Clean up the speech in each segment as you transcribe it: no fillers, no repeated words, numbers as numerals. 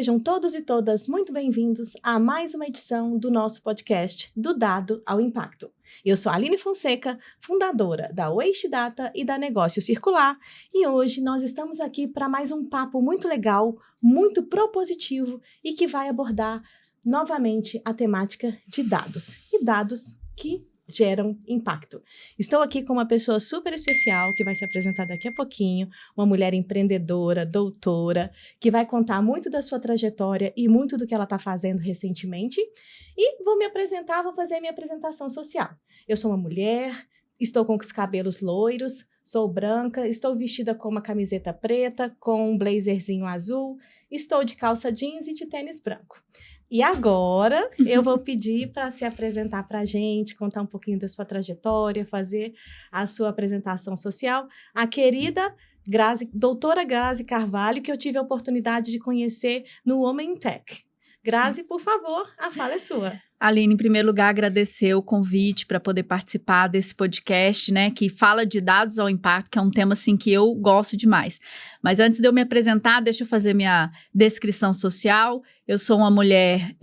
Sejam todos e todas muito bem-vindos a mais uma edição do nosso podcast Do Dado ao Impacto. Eu sou a Aline Fonseca, fundadora da Waste Data e da Negócio Circular, e hoje nós estamos aqui para mais um papo muito legal, muito propositivo e que vai abordar novamente a temática de dados e dados que geram impacto. Estou aqui com uma pessoa super especial que vai se apresentar daqui a pouquinho, uma mulher empreendedora, doutora, que vai contar muito da sua trajetória e muito do que ela está fazendo recentemente. E vou me apresentar, vou fazer a minha apresentação social. Eu sou uma mulher, estou com os cabelos loiros, sou branca, estou vestida com uma camiseta preta, com um blazerzinho azul, estou de calça jeans e de tênis branco. E agora eu vou pedir para se apresentar para a gente, contar um pouquinho da sua trajetória, fazer a sua apresentação social, a querida doutora Grazi Carvalho, que eu tive a oportunidade de conhecer no Women Tech. Grazi, por favor, a fala é sua. Aline, em primeiro lugar, agradecer o convite para poder participar desse podcast, né, que fala de dados ao impacto, que é um tema, assim, que eu gosto demais. Mas antes de eu me apresentar, deixa eu fazer minha descrição social. Eu sou uma mulher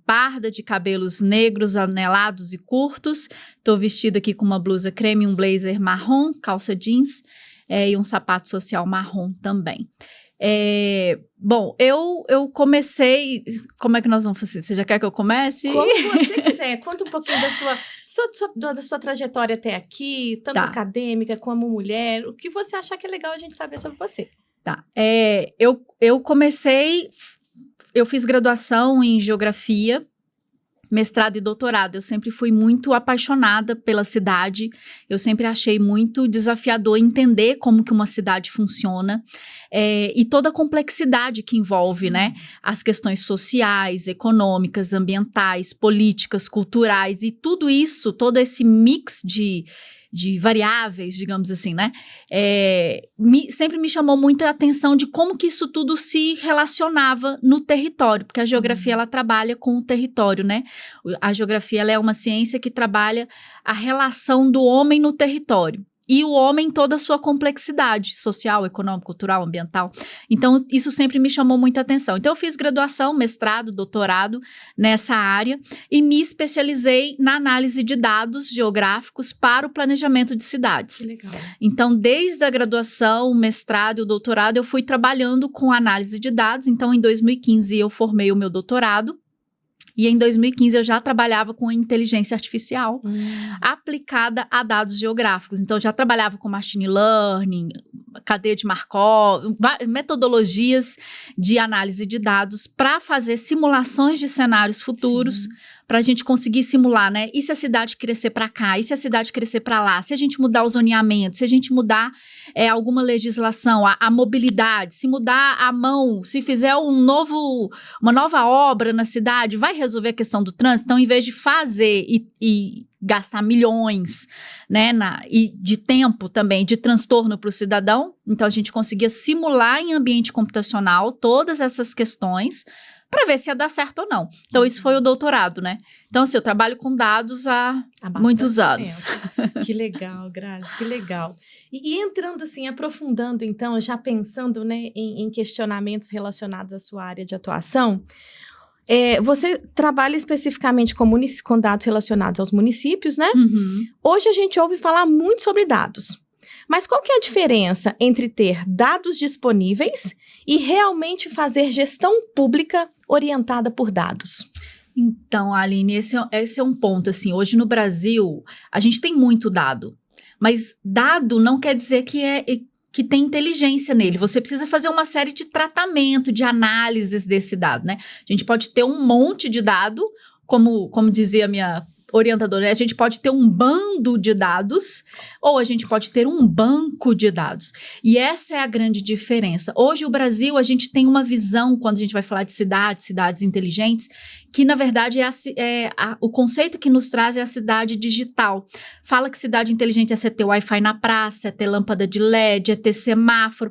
parda, de cabelos negros, anelados e curtos. Estou vestida aqui com uma blusa creme, um blazer marrom, calça jeans e um sapato social marrom também. Bom, eu comecei... Como é que nós vamos fazer? Você já quer que eu comece? Como você quiser. Conta um pouquinho da sua trajetória até aqui, tanto acadêmica como mulher. O que você achar que é legal a gente saber sobre você. Tá. Eu fiz graduação em geografia, mestrado e doutorado. Eu sempre fui muito apaixonada pela cidade, eu sempre achei muito desafiador entender como que uma cidade funciona e toda a complexidade que envolve, né, as questões sociais, econômicas, ambientais, políticas, culturais e tudo isso, todo esse mix de variáveis, digamos assim, né? Sempre me chamou muito a atenção de como que isso tudo se relacionava no território, porque a geografia, ela trabalha com o território, né? A geografia, ela é uma ciência que trabalha a relação do homem no território. E o homem em toda a sua complexidade social, econômica, cultural, ambiental. Então, isso sempre me chamou muita atenção. Então, eu fiz graduação, mestrado, doutorado nessa área e me especializei na análise de dados geográficos para o planejamento de cidades. Que legal. Então, desde a graduação, o mestrado e o doutorado, eu fui trabalhando com análise de dados. Então, em 2015, eu formei o meu doutorado. E em 2015 eu já trabalhava com inteligência artificial aplicada a dados geográficos. Então, eu já trabalhava com machine learning, cadeia de Markov, metodologias de análise de dados para fazer simulações de cenários futuros, para a gente conseguir simular, né? E se a cidade crescer para cá? E se a cidade crescer para lá? Se a gente mudar o zoneamento? Se a gente mudar alguma legislação, a mobilidade? Se mudar a mão? Se fizer uma nova obra na cidade, vai resolver a questão do trânsito? Então, em vez de fazer e gastar milhões, né, e de tempo também, de transtorno para o cidadão, então a gente conseguia simular em ambiente computacional todas essas questões para ver se ia dar certo ou não. Então, isso foi o doutorado, né? Então, assim, eu trabalho com dados há muitos anos. Que legal, Grazi, que legal. E entrando assim, aprofundando então, já pensando, né, em questionamentos relacionados à sua área de atuação, você trabalha especificamente com dados relacionados aos municípios, né? Uhum. Hoje a gente ouve falar muito sobre dados. Mas qual que é a diferença entre ter dados disponíveis e realmente fazer gestão pública orientada por dados? Então, Aline, esse é um ponto, assim, hoje no Brasil, a gente tem muito dado, mas dado não quer dizer que tem inteligência nele. Você precisa fazer uma série de tratamento, de análises desse dado, né? A gente pode ter um monte de dado, como dizia a minha orientadora, a gente pode ter um bando de dados ou a gente pode ter um banco de dados. E essa é a grande diferença. Hoje, o Brasil, a gente tem uma visão, quando a gente vai falar de cidades inteligentes, que na verdade o conceito que nos traz é a cidade digital. Fala que cidade inteligente é você ter Wi-Fi na praça, é ter lâmpada de LED, é ter semáforo,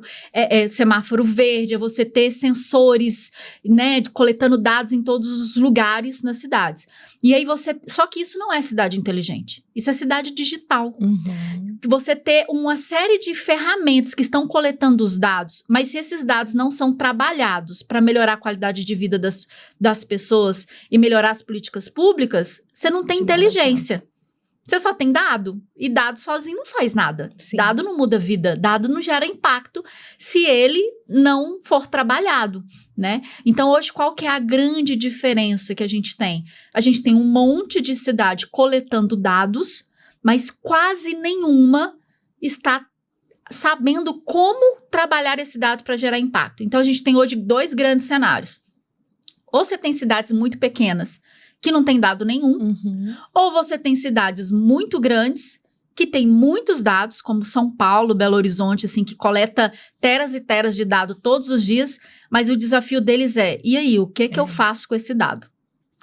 semáforo verde, é você ter sensores, né, coletando dados em todos os lugares nas cidades. E aí só que isso não é cidade inteligente, isso é cidade digital. Você ter uma série de ferramentas que estão coletando os dados, mas se esses dados não são trabalhados para melhorar a qualidade de vida das pessoas e melhorar as políticas públicas, você não tem inteligência. Você só tem dado. E dado sozinho não faz nada. Sim. Dado não muda a vida. Dado não gera impacto se ele não for trabalhado, né? Então, hoje, qual que é a grande diferença que a gente tem? A gente tem um monte de cidade coletando dados, mas quase nenhuma está sabendo como trabalhar esse dado para gerar impacto. Então, a gente tem hoje 2 grandes cenários. Ou você tem cidades muito pequenas que não tem dado nenhum, ou você tem cidades muito grandes que têm muitos dados, como São Paulo, Belo Horizonte, assim, que coleta teras e teras de dado todos os dias, mas o desafio deles e aí, o que eu faço com esse dado?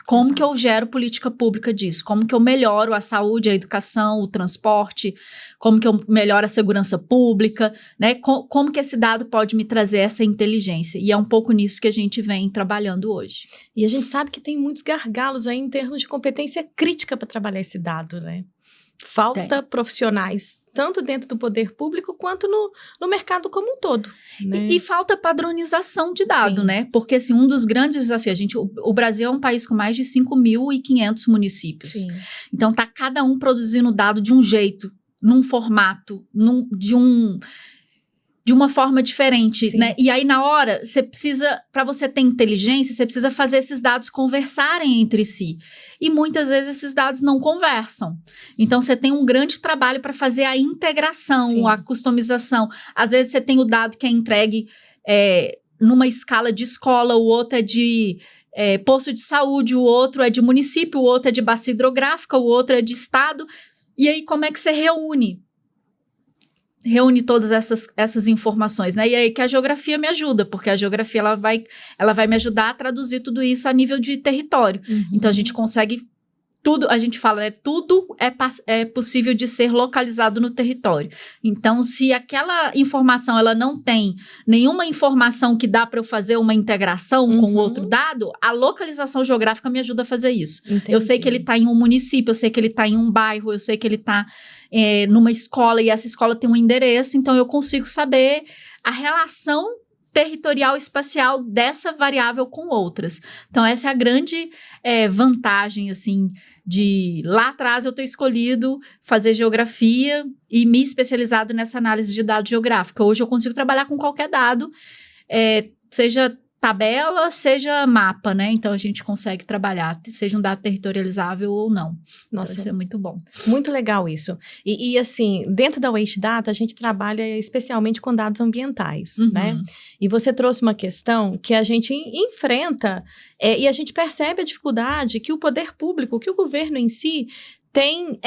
Como que eu gero política pública disso? Como que eu melhoro a saúde, a educação, o transporte? Como que eu melhoro a segurança pública? Né? Como que esse dado pode me trazer essa inteligência? E é um pouco nisso que a gente vem trabalhando hoje. E a gente sabe que tem muitos gargalos aí em termos de competência crítica para trabalhar esse dado, né? Falta profissionais, tanto dentro do poder público quanto no mercado como um todo. Né? E falta padronização de dado, né? Porque, assim, um dos grandes desafios, o Brasil é um país com mais de 5.500 municípios. Sim. Então, tá cada um produzindo dado de um jeito, num formato, de uma forma diferente, né? E aí, na hora, você precisa, para você ter inteligência, você precisa fazer esses dados conversarem entre si. E muitas vezes esses dados não conversam. Então, você tem um grande trabalho para fazer a integração, a customização. Às vezes, você tem o dado que é entregue numa escala de escola, o outro é de posto de saúde, o outro é de município, o outro é de bacia hidrográfica, o outro é de estado. E aí, como é que você reúne todas essas informações, né? E aí que a geografia me ajuda, porque a geografia ela vai me ajudar a traduzir tudo isso a nível de território. Então, a gente consegue tudo, a gente fala, né? Tudo é possível de ser localizado no território. Então, se aquela informação ela não tem nenhuma informação que dá para eu fazer uma integração com outro dado, a localização geográfica me ajuda a fazer isso. Entendi. Eu sei que ele está em um município, eu sei que ele está em um bairro, eu sei que ele está numa escola e essa escola tem um endereço, então eu consigo saber a relação territorial espacial dessa variável com outras. Então, essa é a grande vantagem, assim, de lá atrás eu ter escolhido fazer geografia e me especializado nessa análise de dados geográfica. Hoje eu consigo trabalhar com qualquer dado, seja tabela, seja mapa, né? Então, a gente consegue trabalhar, seja um dado territorializável ou não. Nossa, então, isso é muito bom. Muito legal isso. E assim, dentro da Waste Data, a gente trabalha especialmente com dados ambientais, né? E você trouxe uma questão que a gente enfrenta e a gente percebe a dificuldade que o poder público, que o governo em si tem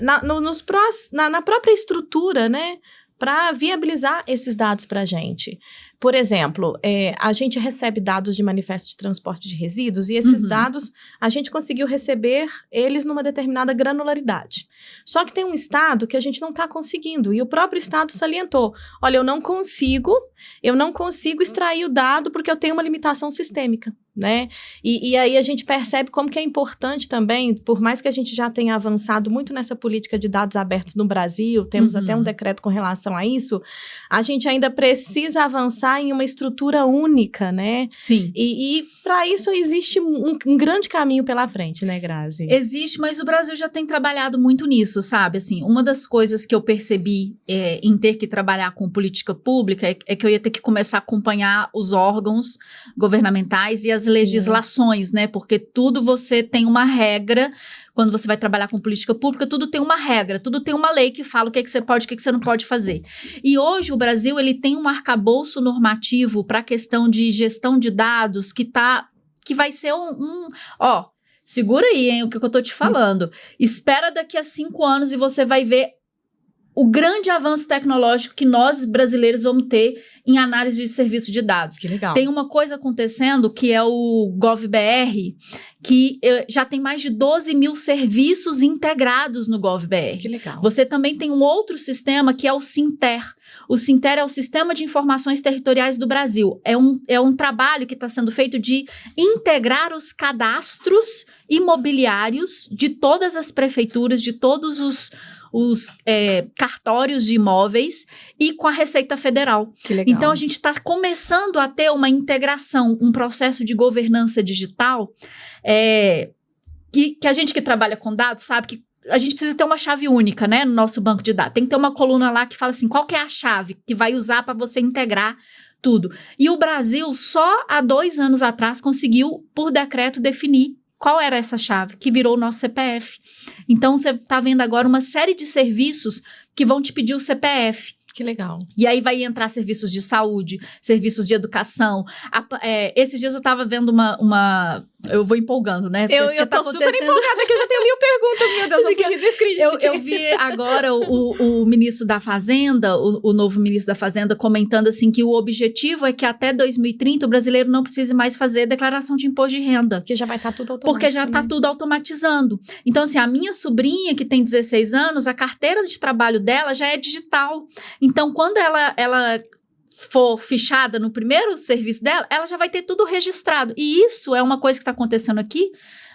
na própria estrutura, né? Para viabilizar esses dados para a gente. Por exemplo, a gente recebe dados de manifesto de transporte de resíduos e esses dados, a gente conseguiu receber eles numa determinada granularidade. Só que tem um estado que a gente não está conseguindo e o próprio estado salientou, olha, eu não consigo extrair o dado porque eu tenho uma limitação sistêmica, né? E aí a gente percebe como que é importante também, por mais que a gente já tenha avançado muito nessa política de dados abertos no Brasil, temos até um decreto com relação a isso, a gente ainda precisa avançar em uma estrutura única, né? Sim. E para isso existe um grande caminho pela frente, né, Grazi? Existe, mas o Brasil já tem trabalhado muito nisso, sabe? Assim, uma das coisas que eu percebi em ter que trabalhar com política pública é que eu ia ter que começar a acompanhar os órgãos governamentais e as legislações, né? Porque tudo você tem uma regra. Quando você vai trabalhar com política pública, tudo tem uma regra, tudo tem uma lei que fala o que você pode, o que você não pode fazer. E hoje o Brasil, ele tem um arcabouço normativo para a questão de gestão de dados que vai ser segura aí, hein, o que eu tô te falando. Espera daqui a 5 anos e você vai ver o grande avanço tecnológico que nós brasileiros vamos ter em análise de serviço de dados. Que legal. Tem uma coisa acontecendo que é o GovBR, que já tem mais de 12 mil serviços integrados no GovBR. Que legal. Você também tem um outro sistema que é o Sinter. O Sinter é o Sistema de Informações Territoriais do Brasil. É um trabalho que está sendo feito de integrar os cadastros imobiliários de todas as prefeituras, de todos os cartórios de imóveis e com a Receita Federal. Que legal. Então, a gente está começando a ter uma integração, um processo de governança digital que a gente que trabalha com dados sabe que a gente precisa ter uma chave única, né, no nosso banco de dados. Tem que ter uma coluna lá que fala assim, qual que é a chave que vai usar para você integrar tudo. E o Brasil, só há 2 anos atrás, conseguiu, por decreto, definir qual era essa chave, que virou o nosso CPF. Então, você está vendo agora uma série de serviços que vão te pedir o CPF. Que legal. E aí vai entrar serviços de saúde, serviços de educação. Esses dias eu estava vendo eu vou empolgando, né? Eu tô super empolgada que eu já tenho 1000 perguntas, meu Deus, eu pedi do script. Eu vi agora o ministro da Fazenda, o novo ministro da Fazenda, comentando assim que o objetivo é que até 2030 o brasileiro não precise mais fazer declaração de imposto de renda. Porque já vai estar tudo automatizando. Porque já está tudo automatizando. Então, assim, a minha sobrinha, que tem 16 anos, a carteira de trabalho dela já é digital. Então, quando ela for fichada no primeiro serviço dela, ela já vai ter tudo registrado. E isso é uma coisa que está acontecendo aqui,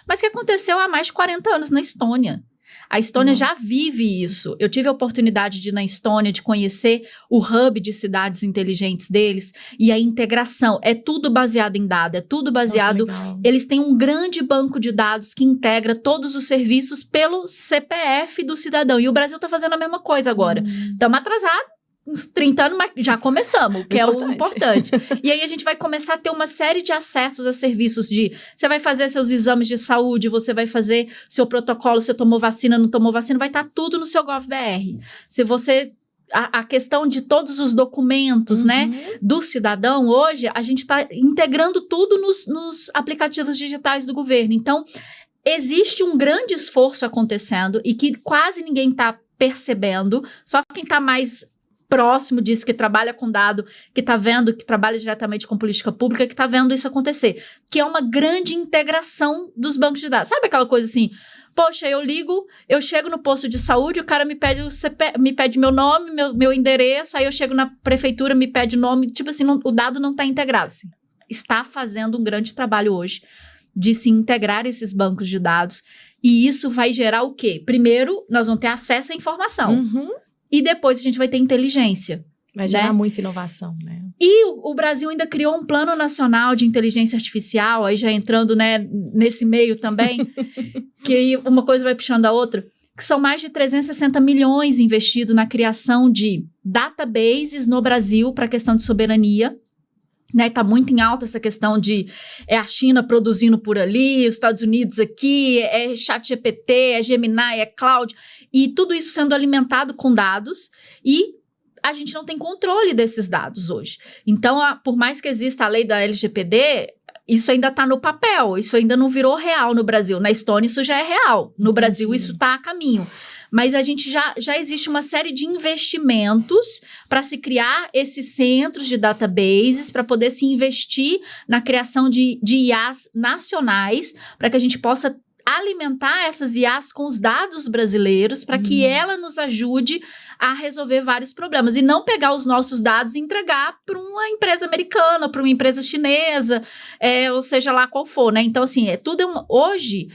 mas que aconteceu há mais de 40 anos na Estônia. A Estônia já vive isso. Eu tive a oportunidade de ir na Estônia, de conhecer o hub de cidades inteligentes deles e a integração. É tudo baseado em dado, é tudo baseado... Eles têm um grande banco de dados que integra todos os serviços pelo CPF do cidadão. E o Brasil está fazendo a mesma coisa agora. Estamos atrasados. Uns 30 anos, mas já começamos, que é o importante. E aí a gente vai começar a ter uma série de acessos a serviços você vai fazer seus exames de saúde, você vai fazer seu protocolo, você tomou vacina, não tomou vacina, vai estar tudo no seu GovBR. Se você... A questão de todos os documentos, né, do cidadão, hoje, a gente está integrando tudo nos aplicativos digitais do governo. Então, existe um grande esforço acontecendo e que quase ninguém está percebendo, só quem está mais próximo disso, que trabalha com dado, que está vendo, que trabalha diretamente com política pública, que está vendo isso acontecer. Que é uma grande integração dos bancos de dados. Sabe aquela coisa assim, poxa, eu chego no posto de saúde, o cara me pede me pede meu nome, meu endereço, aí eu chego na prefeitura, me pede nome, tipo assim, o dado não está integrado. Assim. Está fazendo um grande trabalho hoje de se integrar esses bancos de dados, e isso vai gerar o quê? Primeiro, nós vamos ter acesso à informação. E depois a gente vai ter inteligência. Vai gerar muita inovação, né? E o Brasil ainda criou um plano nacional de inteligência artificial, aí já entrando, né, nesse meio também, que aí uma coisa vai puxando a outra, que são mais de 360 milhões investidos na criação de databases no Brasil para a questão de soberania. Né, tá muito em alta essa questão de a China produzindo por ali, os Estados Unidos aqui, é ChatGPT, é Gemini, é Cloud, e tudo isso sendo alimentado com dados, e a gente não tem controle desses dados hoje. Então, por mais que exista a lei da LGPD, isso ainda está no papel, isso ainda não virou real no Brasil. Na Estônia isso já é real, no Brasil isso está a caminho. Mas a gente já existe uma série de investimentos para se criar esses centros de databases, para poder se investir na criação de IAs nacionais, para que a gente possa alimentar essas IAs com os dados brasileiros, para que ela nos ajude a resolver vários problemas. E não pegar os nossos dados e entregar para uma empresa americana, para uma empresa chinesa, ou seja lá qual for, né? Então, assim, hoje...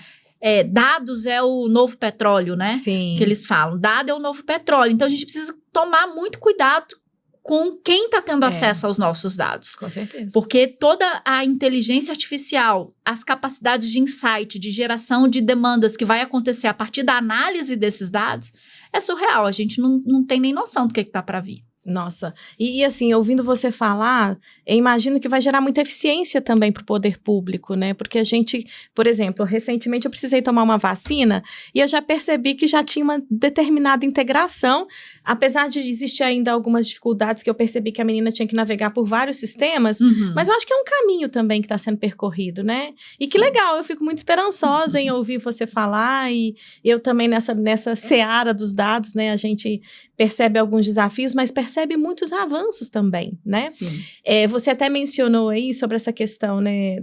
dados é o novo petróleo, né? Sim. Que eles falam. Dado é o novo petróleo. Então, a gente precisa tomar muito cuidado com quem está tendo acesso aos nossos dados. Com certeza. Porque toda a inteligência artificial, as capacidades de insight, de geração de demandas que vai acontecer a partir da análise desses dados, é surreal. A gente não tem nem noção do que está para vir. Nossa, e assim, ouvindo você falar, eu imagino que vai gerar muita eficiência também para o poder público, né? Porque a gente, por exemplo, recentemente eu precisei tomar uma vacina e eu já percebi que já tinha uma determinada integração, apesar de existir ainda algumas dificuldades que eu percebi que a menina tinha que navegar por vários sistemas, mas eu acho que é um caminho também que está sendo percorrido, né? E que legal, eu fico muito esperançosa em ouvir você falar e eu também nessa seara dos dados, né? A gente percebe alguns desafios, mas percebe muitos avanços também, né? Sim. Você até mencionou aí sobre essa questão, né,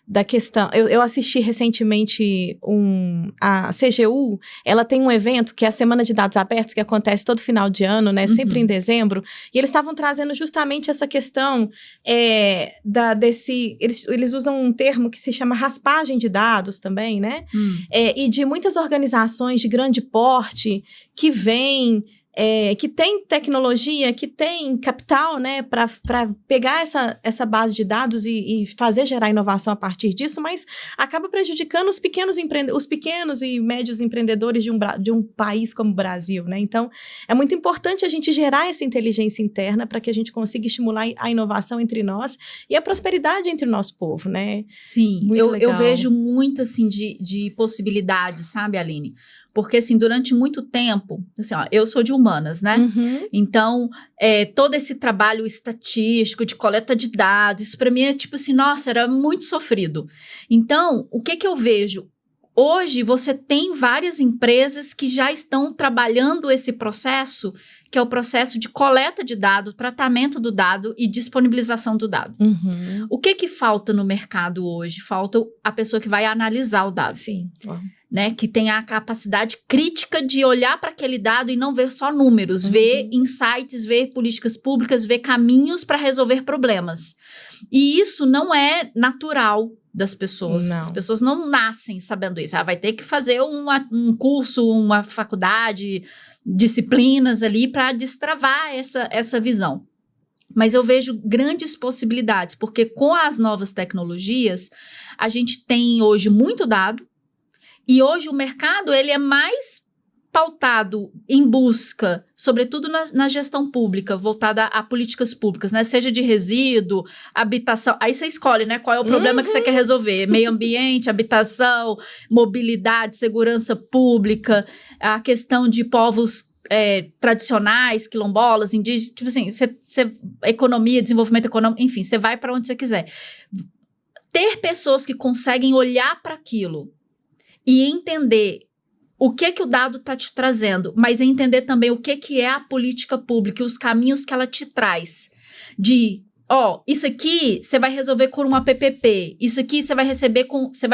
da questão, eu assisti recentemente a CGU, ela tem um evento que é a Semana de Dados Abertos, que acontece todo final de ano, né, sempre em dezembro, e eles estavam trazendo justamente essa questão eles usam um termo que se chama raspagem de dados também, né, e de muitas organizações de grande porte que vêm que tem tecnologia, que tem capital, né, para pegar essa base de dados e fazer gerar inovação a partir disso, mas acaba prejudicando os pequenos e médios empreendedores de um país como o Brasil, né? Então, é muito importante a gente gerar essa inteligência interna para que a gente consiga estimular a inovação entre nós e a prosperidade entre o nosso povo, né? Sim, eu vejo muito, assim, de possibilidades, sabe, Aline? Porque, assim, durante muito tempo, assim, ó, eu sou de humanas, né? Então, todo esse trabalho estatístico, de coleta de dados, isso para mim é tipo assim, nossa, era muito sofrido. Então, o que eu vejo? Hoje, você tem várias empresas que já estão trabalhando esse processo, que é o processo de coleta de dado, tratamento do dado e disponibilização do dado. O que falta no mercado hoje? Falta a pessoa que vai analisar o dado. Sim. Né, que tem a capacidade crítica de olhar para aquele dado e não ver só números, ver insights, ver políticas públicas, ver caminhos para resolver problemas. E isso não é natural das pessoas. Não. As pessoas não nascem sabendo isso. Vai ter que fazer um curso, uma faculdade, disciplinas ali para destravar essa visão. Mas eu vejo grandes possibilidades, porque com as novas tecnologias, a gente tem hoje muito dado, e hoje o mercado ele é mais pautado em busca, sobretudo na gestão pública, voltada a políticas públicas, né? Seja de resíduo, habitação. Aí você escolhe, né? Qual é o problema que você quer resolver. Meio ambiente, habitação, mobilidade, segurança pública, a questão de povos tradicionais, quilombolas, indígenas, tipo assim, economia, desenvolvimento econômico, enfim, você vai para onde você quiser. Ter pessoas que conseguem olhar para aquilo e entender o que o dado está te trazendo, mas entender também o que é a política pública e os caminhos que ela te traz. Isso aqui você vai resolver com uma PPP, isso aqui você vai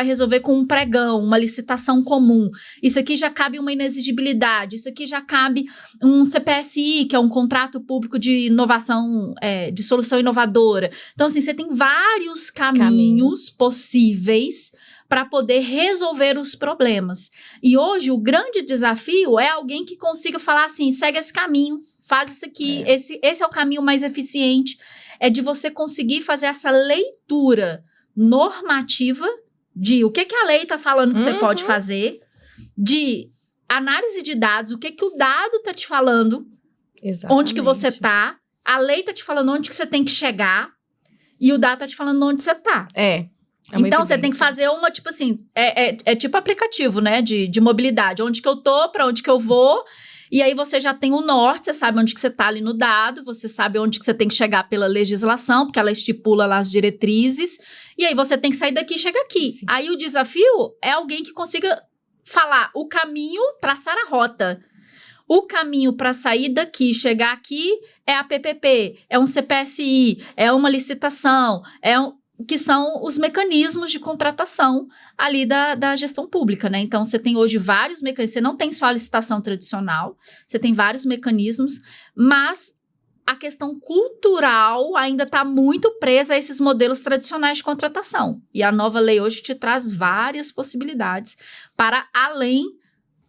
resolver com um pregão, uma licitação comum, isso aqui já cabe uma inexigibilidade, isso aqui já cabe um CPSI, que é um contrato público de inovação, de solução inovadora. Então, assim, você tem vários caminhos possíveis para poder resolver os problemas. E hoje o grande desafio é alguém que consiga falar assim, segue esse caminho, faz isso aqui, esse é o caminho mais eficiente, é de você conseguir fazer essa leitura normativa de o que a lei está falando que você pode fazer, de análise de dados, o que o dado está te falando, onde que você está, a lei está te falando onde que você tem que chegar e o dado está te falando onde você está. Então, você tem que fazer uma, tipo assim, tipo aplicativo, né, de mobilidade. Onde que eu tô, para onde que eu vou, e aí você já tem o norte, você sabe onde que você tá ali no dado, você sabe onde que você tem que chegar pela legislação, porque ela estipula lá as diretrizes, e aí você tem que sair daqui e chegar aqui. Sim. Aí o desafio é alguém que consiga falar o caminho, traçar a rota. O caminho para sair daqui, chegar aqui, é a PPP, é um CPSI, é uma licitação, que são os mecanismos de contratação ali da gestão pública, né? Então, você tem hoje vários mecanismos, você não tem só a licitação tradicional, você tem vários mecanismos, mas a questão cultural ainda está muito presa a esses modelos tradicionais de contratação. E a nova lei hoje te traz várias possibilidades para além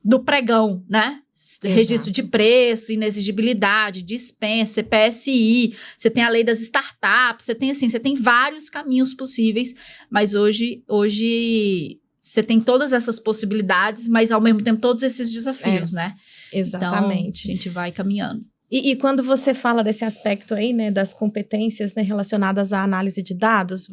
do pregão, né? Registro de preço, inexigibilidade, dispensa, CPSI, você tem a lei das startups, você tem vários caminhos possíveis, mas hoje você tem todas essas possibilidades, mas ao mesmo tempo todos esses desafios, né? Exatamente. Então, a gente vai caminhando. E quando você fala desse aspecto aí, né, das competências, né, relacionadas à análise de dados,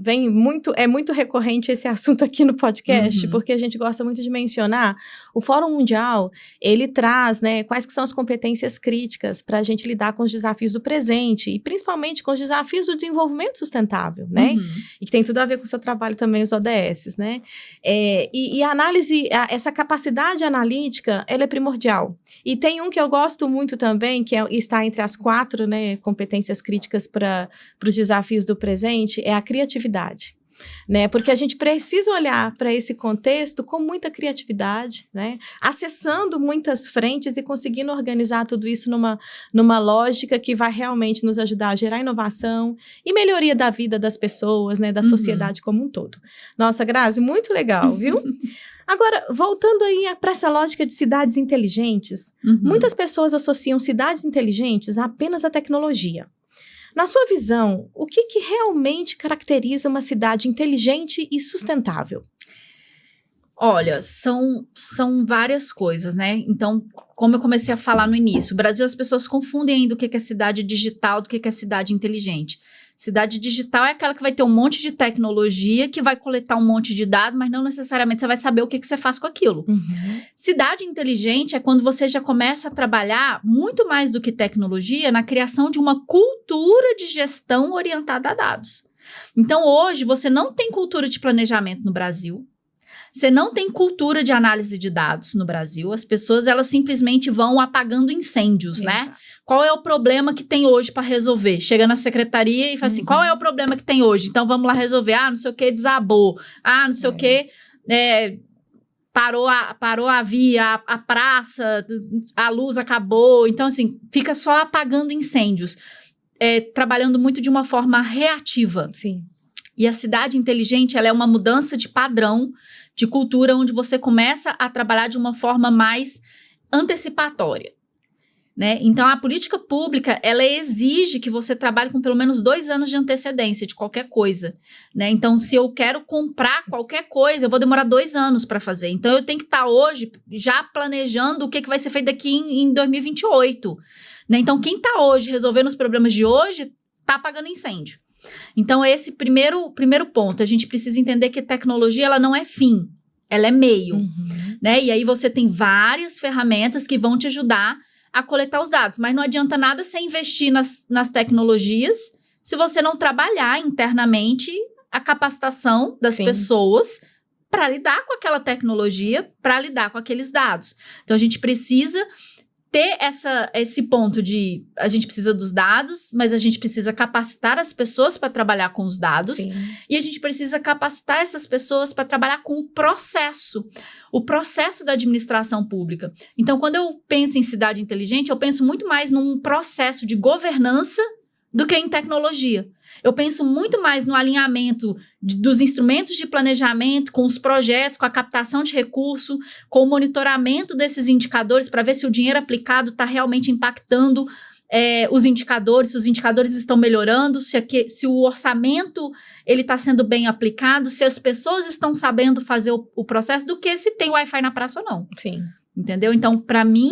é muito recorrente esse assunto aqui no podcast, porque a gente gosta muito de mencionar. O Fórum Mundial, ele traz, né, quais que são as competências críticas para a gente lidar com os desafios do presente e principalmente com os desafios do desenvolvimento sustentável, né? E que tem tudo a ver com o seu trabalho também, os ODS, né? E a análise, essa capacidade analítica, ela é primordial. E tem um que eu gosto muito também, que está entre as 4, né, competências críticas para os desafios do presente, é a criatividade. Né? Porque a gente precisa olhar para esse contexto com muita criatividade, né? Acessando muitas frentes e conseguindo organizar tudo isso numa lógica que vai realmente nos ajudar a gerar inovação e melhoria da vida das pessoas, né? Da sociedade como um todo. Nossa, Grazi, muito legal, viu? Agora, voltando aí para essa lógica de cidades inteligentes, muitas pessoas associam cidades inteligentes apenas à tecnologia. Na sua visão, o que realmente caracteriza uma cidade inteligente e sustentável? Olha, são várias coisas, né? Então, como eu comecei a falar no início, o Brasil, as pessoas confundem ainda o que é cidade digital do que é cidade inteligente. Cidade digital é aquela que vai ter um monte de tecnologia, que vai coletar um monte de dados, mas não necessariamente você vai saber o que você faz com aquilo. Cidade inteligente é quando você já começa a trabalhar muito mais do que tecnologia na criação de uma cultura de gestão orientada a dados. Então, hoje, você não tem cultura de planejamento no Brasil. Você não tem cultura de análise de dados no Brasil. As pessoas, elas simplesmente vão apagando incêndios, né? Qual é o problema que tem hoje para resolver? Chega na secretaria e fala assim, qual é o problema que tem hoje? Então, vamos lá resolver. Ah, não sei o que, desabou. Ah, não sei o que, parou a via, a praça, a luz acabou. Então, assim, fica só apagando incêndios. Trabalhando muito de uma forma reativa. Sim. E a cidade inteligente, ela é uma mudança de padrão, de cultura, onde você começa a trabalhar de uma forma mais antecipatória, né? Então, a política pública, ela exige que você trabalhe com pelo menos 2 anos de antecedência de qualquer coisa, né? Então, se eu quero comprar qualquer coisa, eu vou demorar 2 anos para fazer. Então, eu tenho que estar hoje já planejando o que vai ser feito daqui em 2028, né? Então, quem está hoje resolvendo os problemas de hoje, está apagando incêndio. Então, esse primeiro ponto, a gente precisa entender que tecnologia, ela não é fim, ela é meio, né? E aí você tem várias ferramentas que vão te ajudar a coletar os dados, mas não adianta nada você investir nas tecnologias se você não trabalhar internamente a capacitação das pessoas para lidar com aquela tecnologia, para lidar com aqueles dados. Então, a gente precisa ter esse ponto de a gente precisa dos dados, mas a gente precisa capacitar as pessoas para trabalhar com os dados. Sim. E a gente precisa capacitar essas pessoas para trabalhar com o processo da administração pública. Então, quando eu penso em cidade inteligente, eu penso muito mais num processo de governança do que em tecnologia. Eu penso muito mais no alinhamento dos instrumentos de planejamento, com os projetos, com a captação de recurso, com o monitoramento desses indicadores para ver se o dinheiro aplicado está realmente impactando os indicadores, se os indicadores estão melhorando, se o orçamento está sendo bem aplicado, se as pessoas estão sabendo fazer o processo, do que se tem Wi-Fi na praça ou não. Sim. Entendeu? Então, para mim,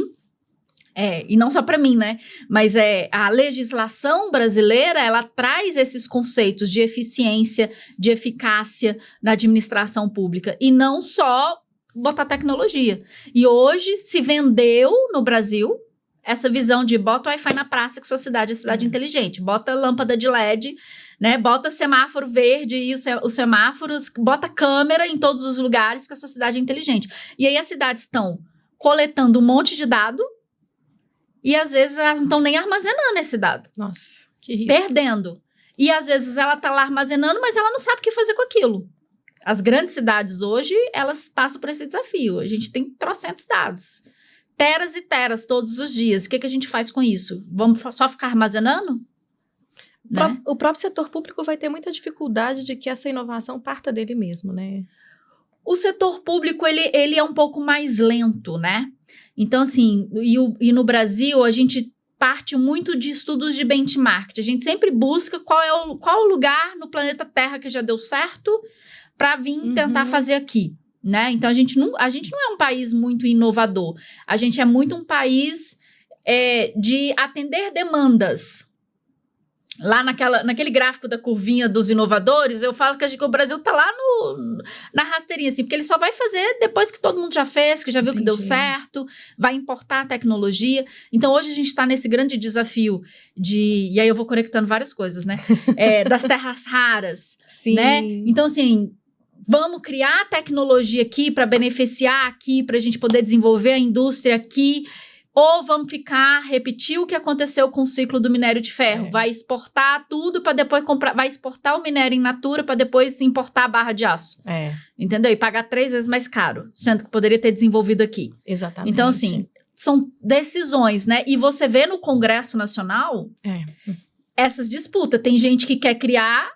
e não só para mim, né? Mas a legislação brasileira, ela traz esses conceitos de eficiência, de eficácia na administração pública. E não só botar tecnologia. E hoje se vendeu no Brasil essa visão de bota Wi-Fi na praça, que sua cidade é cidade inteligente. Bota lâmpada de LED, né? Bota semáforo verde e os semáforos, bota câmera em todos os lugares, que a sua cidade é inteligente. E aí as cidades estão coletando um monte de dado, e às vezes elas não estão nem armazenando esse dado. Nossa, que risco. Perdendo. E às vezes ela está lá armazenando, mas ela não sabe o que fazer com aquilo. As grandes cidades hoje, elas passam por esse desafio. A gente tem trocentos dados. Teras e teras todos os dias. O que a gente faz com isso? Vamos só ficar armazenando? Né? O próprio setor público vai ter muita dificuldade de que essa inovação parta dele mesmo, né? O setor público, ele é um pouco mais lento, né? Então, assim, e no Brasil, a gente parte muito de estudos de benchmark. A gente sempre busca qual o lugar no planeta Terra que já deu certo para vir tentar fazer aqui, né? Então, a gente não é um país muito inovador. A gente é muito um país de atender demandas. Lá naquele gráfico da curvinha dos inovadores, eu falo que o Brasil tá lá na rasteirinha, assim, porque ele só vai fazer depois que todo mundo já fez, que já viu que deu certo, vai importar a tecnologia. Então, hoje a gente está nesse grande desafio e aí eu vou conectando várias coisas, né? Das terras raras, Sim. Né? Então, assim, vamos criar tecnologia aqui para beneficiar aqui, para a gente poder desenvolver a indústria aqui. Ou vamos repetir o que aconteceu com o ciclo do minério de ferro. Vai exportar tudo para depois comprar, vai exportar o minério in natura para depois importar a barra de aço. Entendeu? E pagar 3 vezes mais caro, sendo que poderia ter desenvolvido aqui. Exatamente. Então, assim, são decisões, né? E você vê no Congresso Nacional essas disputas. Tem gente que quer criar,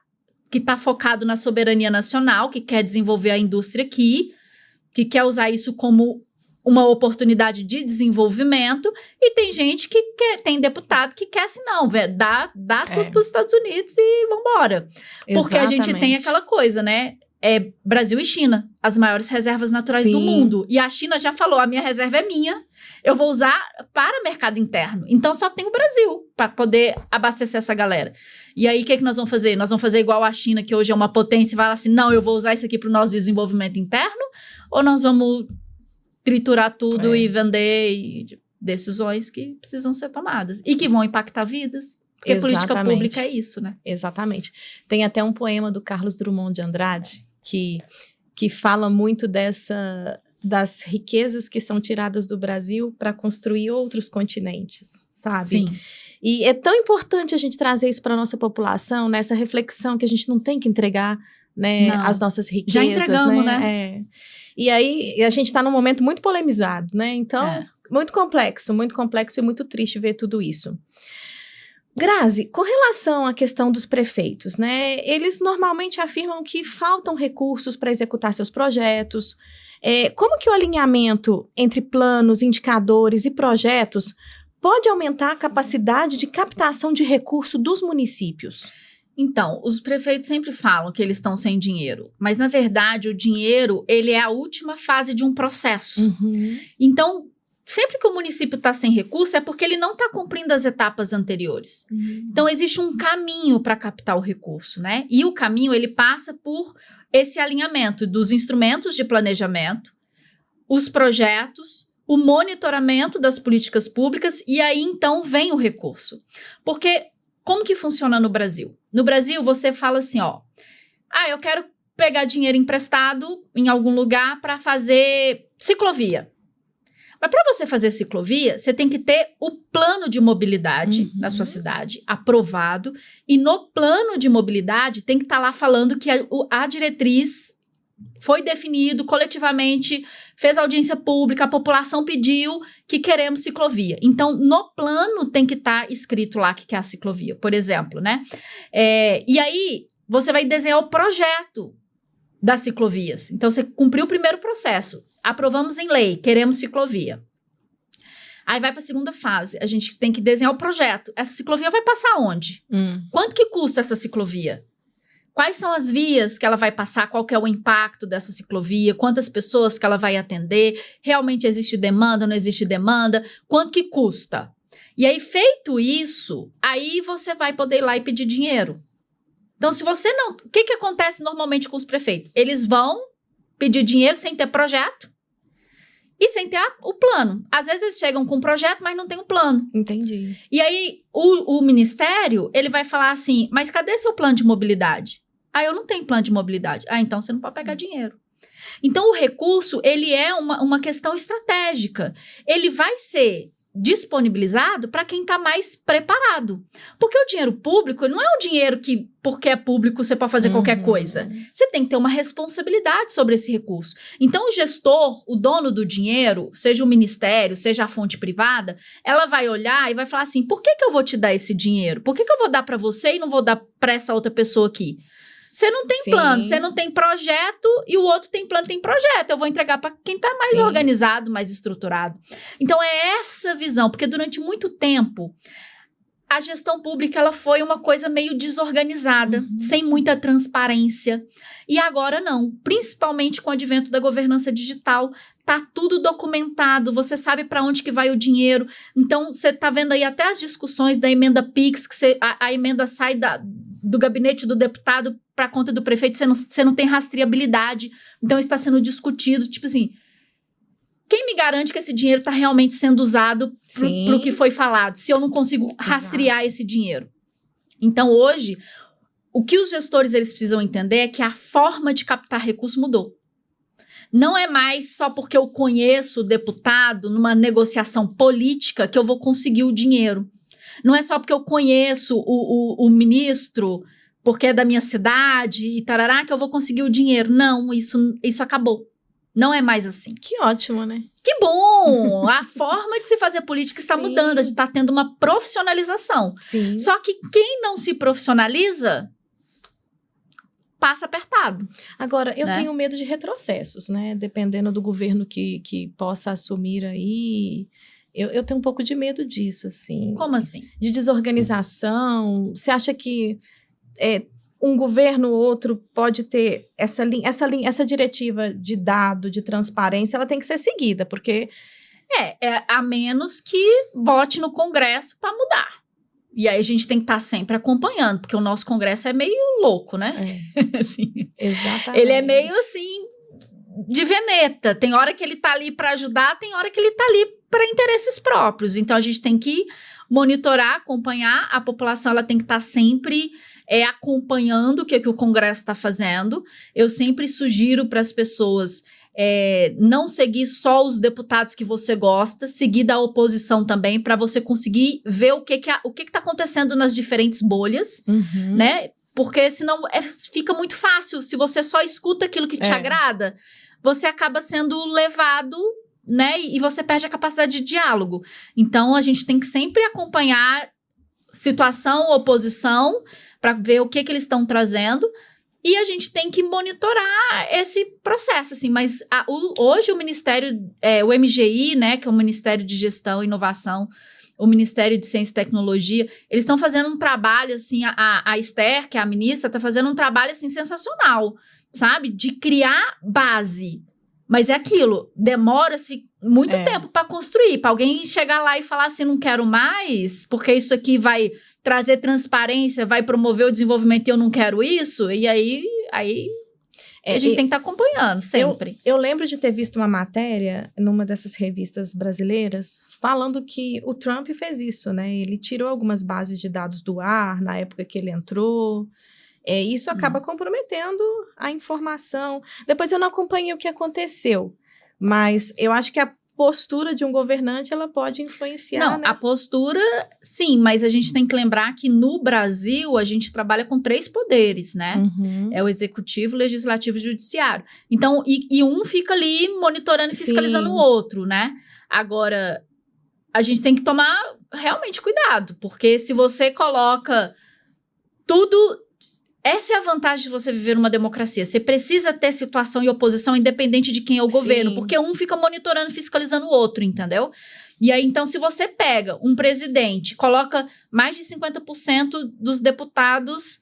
que está focado na soberania nacional, que quer desenvolver a indústria aqui, que quer usar isso como uma oportunidade de desenvolvimento, e tem gente tem deputado que quer assim, não, dá tudo para os Estados Unidos e vambora. Porque a gente tem aquela coisa, né? Brasil e China, as maiores reservas naturais do mundo. E a China já falou, a minha reserva é minha, eu vou usar para mercado interno. Então, só tem o Brasil para poder abastecer essa galera. E aí, o que nós vamos fazer? Nós vamos fazer igual a China, que hoje é uma potência, e vai lá assim, não, eu vou usar isso aqui para o nosso desenvolvimento interno, ou nós vamos triturar tudo e vender decisões que precisam ser tomadas e que vão impactar vidas, porque política pública é isso, né? Exatamente. Tem até um poema do Carlos Drummond de Andrade que fala muito das riquezas que são tiradas do Brasil para construir outros continentes, sabe? Sim. E é tão importante a gente trazer isso para a nossa população, nessa reflexão que a gente não tem que entregar, né, as nossas riquezas. Já entregamos, né? E aí, a gente está num momento muito polemizado, né? Então, muito complexo e muito triste ver tudo isso. Grazi, com relação à questão dos prefeitos, né? Eles normalmente afirmam que faltam recursos para executar seus projetos. Como que o alinhamento entre planos, indicadores e projetos pode aumentar a capacidade de captação de recurso dos municípios? Então, os prefeitos sempre falam que eles estão sem dinheiro, mas na verdade o dinheiro, ele é a última fase de um processo. Então, sempre que o município está sem recurso é porque ele não está cumprindo as etapas anteriores. Então, existe um caminho para captar o recurso, né? E o caminho, ele passa por esse alinhamento dos instrumentos de planejamento, os projetos, o monitoramento das políticas públicas, e aí, então, vem o recurso. Porque como que funciona no Brasil? No Brasil, você fala assim, eu quero pegar dinheiro emprestado em algum lugar para fazer ciclovia. Mas para você fazer ciclovia, você tem que ter o plano de mobilidade na sua cidade aprovado, e no plano de mobilidade tem que estar lá falando que a diretriz foi definido coletivamente, fez audiência pública, a população pediu que queremos ciclovia. Então, no plano tem que estar escrito lá que quer a ciclovia, por exemplo, né? E aí, você vai desenhar o projeto das ciclovias. Então, você cumpriu o primeiro processo. Aprovamos em lei, queremos ciclovia. Aí vai para a segunda fase. A gente tem que desenhar o projeto. Essa ciclovia vai passar onde? Quanto que custa essa ciclovia? Quais são as vias que ela vai passar? Qual que é o impacto dessa ciclovia? Quantas pessoas que ela vai atender? Realmente existe demanda? Não existe demanda? Quanto que custa? E aí, feito isso, aí você vai poder ir lá e pedir dinheiro. Então, se você não... O que acontece normalmente com os prefeitos? Eles vão pedir dinheiro sem ter projeto e sem ter o plano. Às vezes eles chegam com um projeto, mas não tem um plano. Entendi. E aí, o ministério, ele vai falar assim, mas cadê seu plano de mobilidade? Eu não tenho plano de mobilidade. Então você não pode pegar dinheiro. Então, o recurso, ele é uma questão estratégica. Ele vai ser disponibilizado para quem está mais preparado. Porque o dinheiro público não é um dinheiro que, porque é público, você pode fazer qualquer coisa. Você tem que ter uma responsabilidade sobre esse recurso. Então, o gestor, o dono do dinheiro, seja o ministério, seja a fonte privada, ela vai olhar e vai falar assim, por que eu vou te dar esse dinheiro? Por que eu vou dar para você e não vou dar para essa outra pessoa aqui? Você não tem plano, você não tem projeto e o outro tem plano, tem projeto. Eu vou entregar para quem está mais organizado, mais estruturado. Então, é essa visão, porque durante muito tempo a gestão pública ela foi uma coisa meio desorganizada, sem muita transparência. E agora não, principalmente com o advento da governança digital, tá tudo documentado, você sabe para onde que vai o dinheiro. Então, você tá vendo aí até as discussões da emenda PIX, que a emenda sai do gabinete do deputado para a conta do prefeito, você não tem rastreabilidade. Então, está sendo discutido, tipo assim, quem me garante que esse dinheiro está realmente sendo usado para o que foi falado, se eu não consigo rastrear esse dinheiro? Então, hoje, o que os gestores eles precisam entender é que a forma de captar recurso mudou. Não é mais só porque eu conheço o deputado numa negociação política que eu vou conseguir o dinheiro. Não é só porque eu conheço o ministro, porque é da minha cidade e tarará, que eu vou conseguir o dinheiro. Não, isso acabou. Não é mais assim. Que ótimo, né? Que bom! A forma de se fazer política está mudando, a gente está tendo uma profissionalização. Sim. Só que quem não se profissionaliza passa apertado. Agora, eu tenho medo de retrocessos, né? Dependendo do governo que possa assumir aí. Eu tenho um pouco de medo disso, assim. Como assim? De desorganização. Você acha que um governo ou outro pode ter essa diretiva de dado, de transparência, ela tem que ser seguida, porque... a menos que vote no Congresso para mudar. E aí a gente tem que estar sempre acompanhando, porque o nosso Congresso é meio louco, né? Assim, exatamente. Ele é meio assim, de veneta. Tem hora que ele tá ali para ajudar, tem hora que ele tá ali para interesses próprios. Então a gente tem que monitorar, acompanhar. A população ela tem que estar sempre acompanhando o que o Congresso está fazendo. Eu sempre sugiro para as pessoas não seguir só os deputados que você gosta, seguir da oposição também, para você conseguir ver o que está acontecendo nas diferentes bolhas, né? Porque senão fica muito fácil. Se você só escuta aquilo que te agrada, você acaba sendo levado, né? E você perde a capacidade de diálogo. Então, a gente tem que sempre acompanhar situação, oposição, para ver o que eles estão trazendo. E a gente tem que monitorar esse processo, assim. Mas hoje o Ministério, o MGI, né, que é o Ministério de Gestão e Inovação, o Ministério de Ciência e Tecnologia, eles estão fazendo um trabalho, assim, a Esther, que é a ministra, está fazendo um trabalho, assim, sensacional, sabe? De criar base. Mas é aquilo, demora-se muito tempo para construir, para alguém chegar lá e falar assim, não quero mais, porque isso aqui vai trazer transparência, vai promover o desenvolvimento e eu não quero isso, e aí a gente tem que estar acompanhando sempre. Eu lembro de ter visto uma matéria numa dessas revistas brasileiras falando que o Trump fez isso, né? Ele tirou algumas bases de dados do ar na época que ele entrou. Isso acaba comprometendo a informação. Depois eu não acompanhei o que aconteceu, mas eu acho que a postura de um governante, ela pode influenciar. Não, a postura, sim, mas a gente tem que lembrar que no Brasil a gente trabalha com 3 poderes, né? É o executivo, legislativo e judiciário. Então, e um fica ali monitorando e fiscalizando o outro, né? Agora, a gente tem que tomar realmente cuidado, porque se você coloca tudo... Essa é a vantagem de você viver numa democracia. Você precisa ter situação e oposição independente de quem é o governo, porque um fica monitorando e fiscalizando o outro, entendeu? E aí, então, se você pega um presidente, coloca mais de 50% dos deputados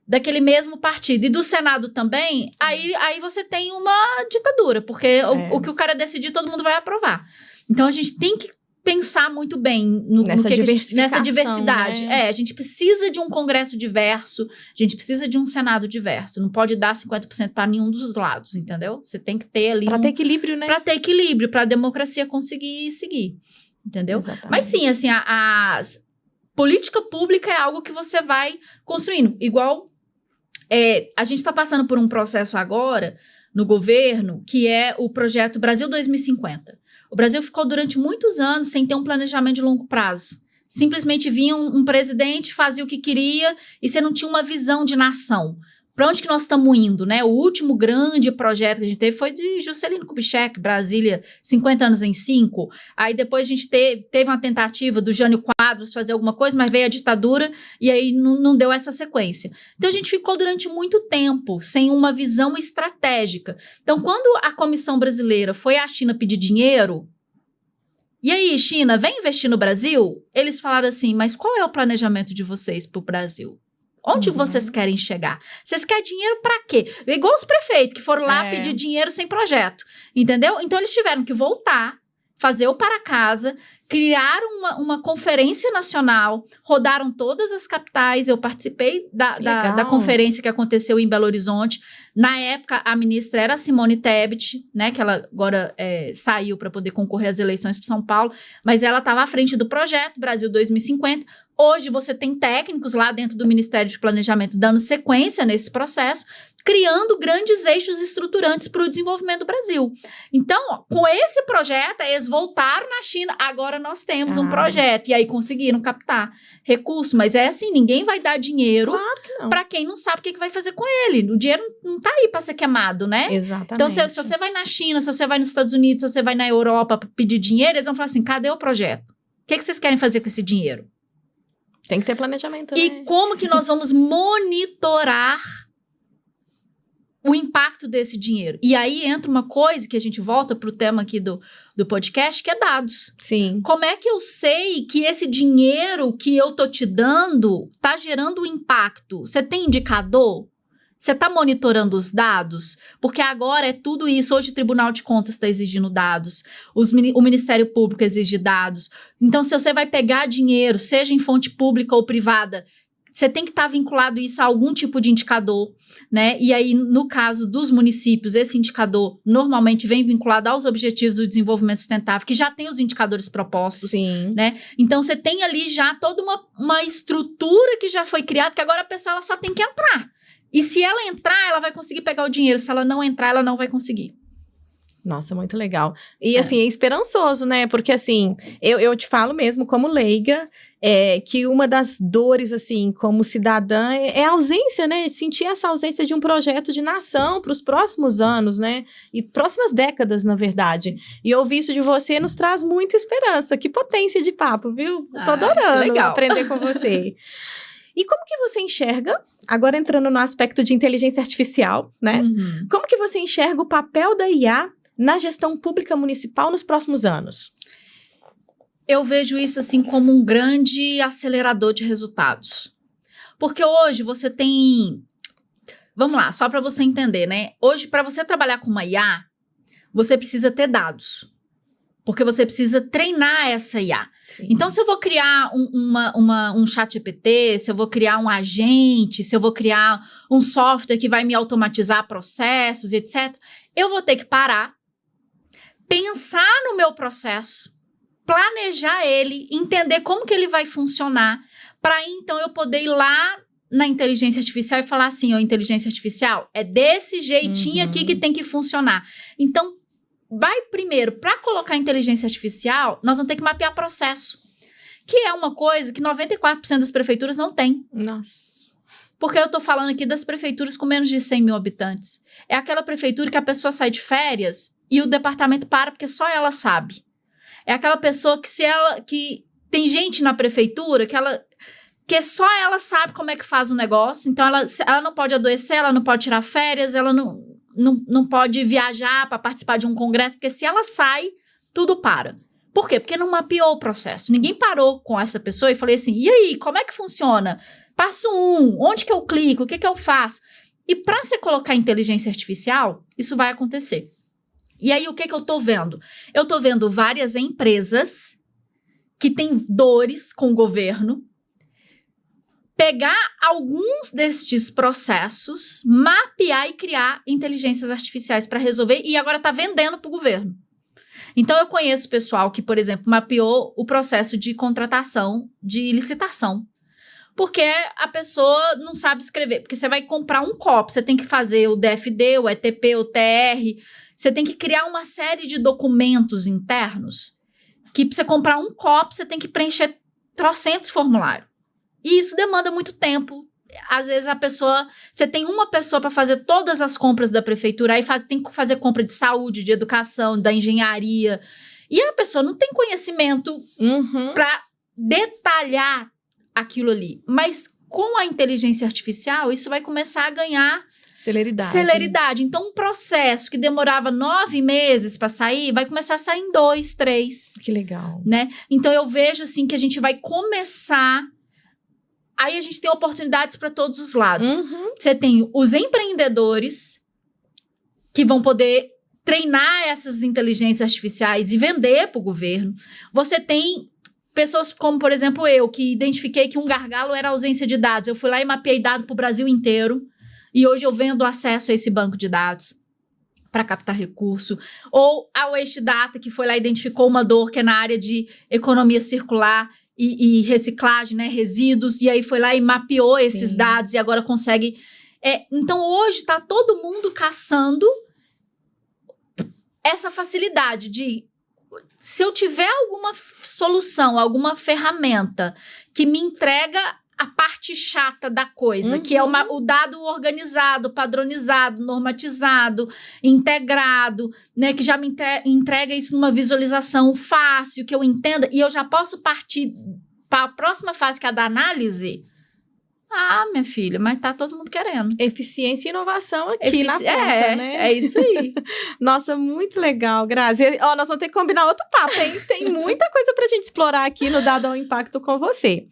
daquele mesmo partido e do Senado também, aí você tem uma ditadura, porque o que o cara decidir, todo mundo vai aprovar. Então, a gente tem que pensar muito bem nessa diversidade. Né? A gente precisa de um Congresso diverso, a gente precisa de um Senado diverso. Não pode dar 50% para nenhum dos lados, entendeu? Você tem que ter ali... Para ter equilíbrio, né? Para ter equilíbrio, para a democracia conseguir seguir, entendeu? Exatamente. Mas sim, assim, a política pública é algo que você vai construindo. Igual, a gente está passando por um processo agora, no governo, que é o projeto Brasil 2050. O Brasil ficou durante muitos anos sem ter um planejamento de longo prazo. Simplesmente vinha um presidente, fazia o que queria e você não tinha uma visão de nação. Para onde que nós estamos indo, né? O último grande projeto que a gente teve foi de Juscelino Kubitschek, Brasília, 50 anos em 5. Aí depois a gente teve uma tentativa do Jânio Quadros fazer alguma coisa, mas veio a ditadura e aí não deu essa sequência. Então a gente ficou durante muito tempo sem uma visão estratégica. Então quando a Comissão Brasileira foi à China pedir dinheiro, E aí, China, vem investir no Brasil? Eles falaram assim, mas qual é o planejamento de vocês para o Brasil? Onde vocês querem chegar? Vocês querem dinheiro para quê? Igual os prefeitos que foram lá pedir dinheiro sem projeto, entendeu? Então, eles tiveram que voltar, fazer o para casa, criar uma conferência nacional, rodaram todas as capitais, eu participei da conferência que aconteceu em Belo Horizonte. Na época, a ministra era a Simone Tebet, né, que ela agora saiu para poder concorrer às eleições para São Paulo, mas ela estava à frente do projeto Brasil 2050. Hoje você tem técnicos lá dentro do Ministério de Planejamento dando sequência nesse processo, criando grandes eixos estruturantes para o desenvolvimento do Brasil. Então, com esse projeto, eles voltaram na China, agora nós temos um projeto, e aí conseguiram captar recurso, mas é assim, ninguém vai dar dinheiro para quem não sabe o que vai fazer com ele. O dinheiro não tá aí para ser queimado, né? Exatamente. Então, se você vai na China, se você vai nos Estados Unidos, se você vai na Europa pedir dinheiro, eles vão falar assim, cadê o projeto? O que vocês querem fazer com esse dinheiro? Tem que ter planejamento, E né? como que nós vamos monitorar o impacto desse dinheiro? E aí entra uma coisa que a gente volta para o tema aqui do podcast, que é dados. Sim. Como é que eu sei que esse dinheiro que eu tô te dando tá gerando um impacto? Você tem indicador? Você está monitorando os dados? Porque agora é tudo isso. Hoje o Tribunal de Contas está exigindo dados. O Ministério Público exige dados. Então, se você vai pegar dinheiro, seja em fonte pública ou privada, você tem que estar vinculado isso a algum tipo de indicador, né? E aí, no caso dos municípios, esse indicador normalmente vem vinculado aos Objetivos do Desenvolvimento Sustentável, que já tem os indicadores propostos, né? Então, você tem ali já toda uma estrutura que já foi criada, que agora a pessoa ela só tem que entrar. E se ela entrar, ela vai conseguir pegar o dinheiro. Se ela não entrar, ela não vai conseguir. Nossa, muito legal. E, assim, é esperançoso, né? Porque, assim, eu te falo mesmo, como leiga, que uma das dores, assim, como cidadã, é a ausência, né? Sentir essa ausência de um projeto de nação para os próximos anos, né? E próximas décadas, na verdade. E ouvir isso de você nos traz muita esperança. Que potência de papo, viu? Tô adorando aprender com você. E como que você enxerga, agora entrando no aspecto de inteligência artificial, né? Como que você enxerga o papel da IA na gestão pública municipal nos próximos anos? Eu vejo isso assim como um grande acelerador de resultados. Porque hoje você tem... Vamos lá, só para você entender, né? Hoje, para você trabalhar com uma IA, você precisa ter dados. Porque você precisa treinar essa IA. Sim. Então, se eu vou criar um chat GPT, se eu vou criar um agente, se eu vou criar um software que vai me automatizar processos, etc., eu vou ter que parar, pensar no meu processo, planejar ele, entender como que ele vai funcionar, para então eu poder ir lá na inteligência artificial e falar assim, inteligência artificial, é desse jeitinho aqui que tem que funcionar. Então, vai primeiro, para colocar inteligência artificial, nós vamos ter que mapear processo, que é uma coisa que 94% das prefeituras não tem. Nossa. Porque eu tô falando aqui das prefeituras com menos de 100 mil habitantes. É aquela prefeitura que a pessoa sai de férias e o departamento para porque só ela sabe. É aquela pessoa que tem gente na prefeitura que só ela sabe como é que faz o negócio, então ela não pode adoecer, ela não pode tirar férias, ela não pode viajar para participar de um congresso, porque se ela sai, tudo para. Por quê? Porque não mapeou o processo. Ninguém parou com essa pessoa e falei assim, e aí, como é que funciona? Passo 1, onde que eu clico? O que que eu faço? E para você colocar inteligência artificial, isso vai acontecer. E aí, o que que eu tô vendo? Eu tô vendo várias empresas que têm dores com o governo, pegar alguns destes processos, mapear e criar inteligências artificiais para resolver e agora está vendendo para o governo. Então, eu conheço pessoal que, por exemplo, mapeou o processo de contratação de licitação. Porque a pessoa não sabe escrever. Porque você vai comprar um copo, você tem que fazer o DFD, o ETP, o TR. Você tem que criar uma série de documentos internos que, para você comprar um copo, você tem que preencher trocentos formulários. E isso demanda muito tempo. Às vezes você tem uma pessoa para fazer todas as compras da prefeitura, aí tem que fazer compra de saúde, de educação, da engenharia. E a pessoa não tem conhecimento para detalhar aquilo ali. Mas com a inteligência artificial, isso vai começar a ganhar Celeridade. Então, um processo que demorava 9 meses para sair, vai começar a sair em 2, 3. Que legal. Né? Então, eu vejo assim que a gente vai começar... Aí a gente tem oportunidades para todos os lados. Você tem os empreendedores que vão poder treinar essas inteligências artificiais e vender para o governo. Você tem pessoas como, por exemplo, eu, que identifiquei que um gargalo era a ausência de dados. Eu fui lá e mapeei dados para o Brasil inteiro. E hoje eu vendo acesso a esse banco de dados para captar recurso. Ou a Waste que foi lá e identificou uma dor que é na área de economia circular e reciclagem, né, resíduos, e aí foi lá e mapeou esses dados e agora consegue... Então, hoje está todo mundo caçando essa facilidade de... Se eu tiver alguma solução, alguma ferramenta que me entrega a parte chata da coisa, que é o dado organizado, padronizado, normatizado, integrado, né, que já me entrega isso numa visualização fácil, que eu entenda, e eu já posso partir para a próxima fase, que é a da análise. Ah, minha filha, mas tá todo mundo querendo. Eficiência e inovação aqui na ponta, né? É isso aí. Nossa, muito legal, Grazi. Ó, nós vamos ter que combinar outro papo, hein? Tem muita coisa pra gente explorar aqui no Dado ao Impacto com você.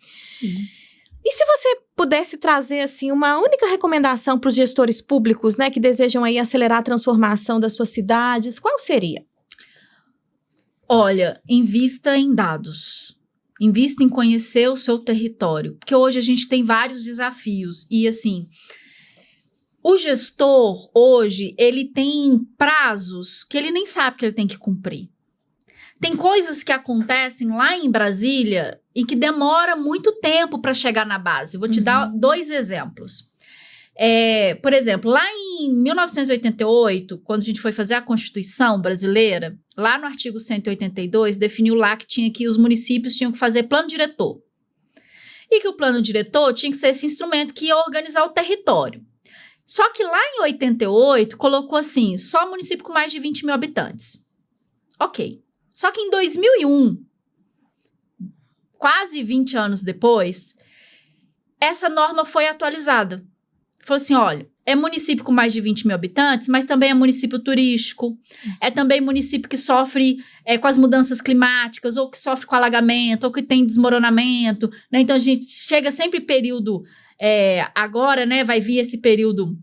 E se você pudesse trazer, assim, uma única recomendação para os gestores públicos, né, que desejam aí acelerar a transformação das suas cidades, qual seria? Olha, invista em dados. Invista em conhecer o seu território. Porque hoje a gente tem vários desafios. E, assim, o gestor, hoje, ele tem prazos que ele nem sabe que ele tem que cumprir. Tem coisas que acontecem lá em Brasília e que demora muito tempo para chegar na base. Vou te dar 2 exemplos. Por exemplo, lá em 1988, quando a gente foi fazer a Constituição brasileira, lá no artigo 182, definiu lá que os municípios tinham que fazer plano diretor. E que o plano diretor tinha que ser esse instrumento que ia organizar o território. Só que lá em 88, colocou assim, só município com mais de 20 mil habitantes. Ok. Só que em 2001, quase 20 anos depois, essa norma foi atualizada. Falou assim, olha, é município com mais de 20 mil habitantes, mas também é município turístico, é também município que sofre com as mudanças climáticas, ou que sofre com alagamento, ou que tem desmoronamento, né? Então, a gente chega sempre período, agora, né, vai vir esse período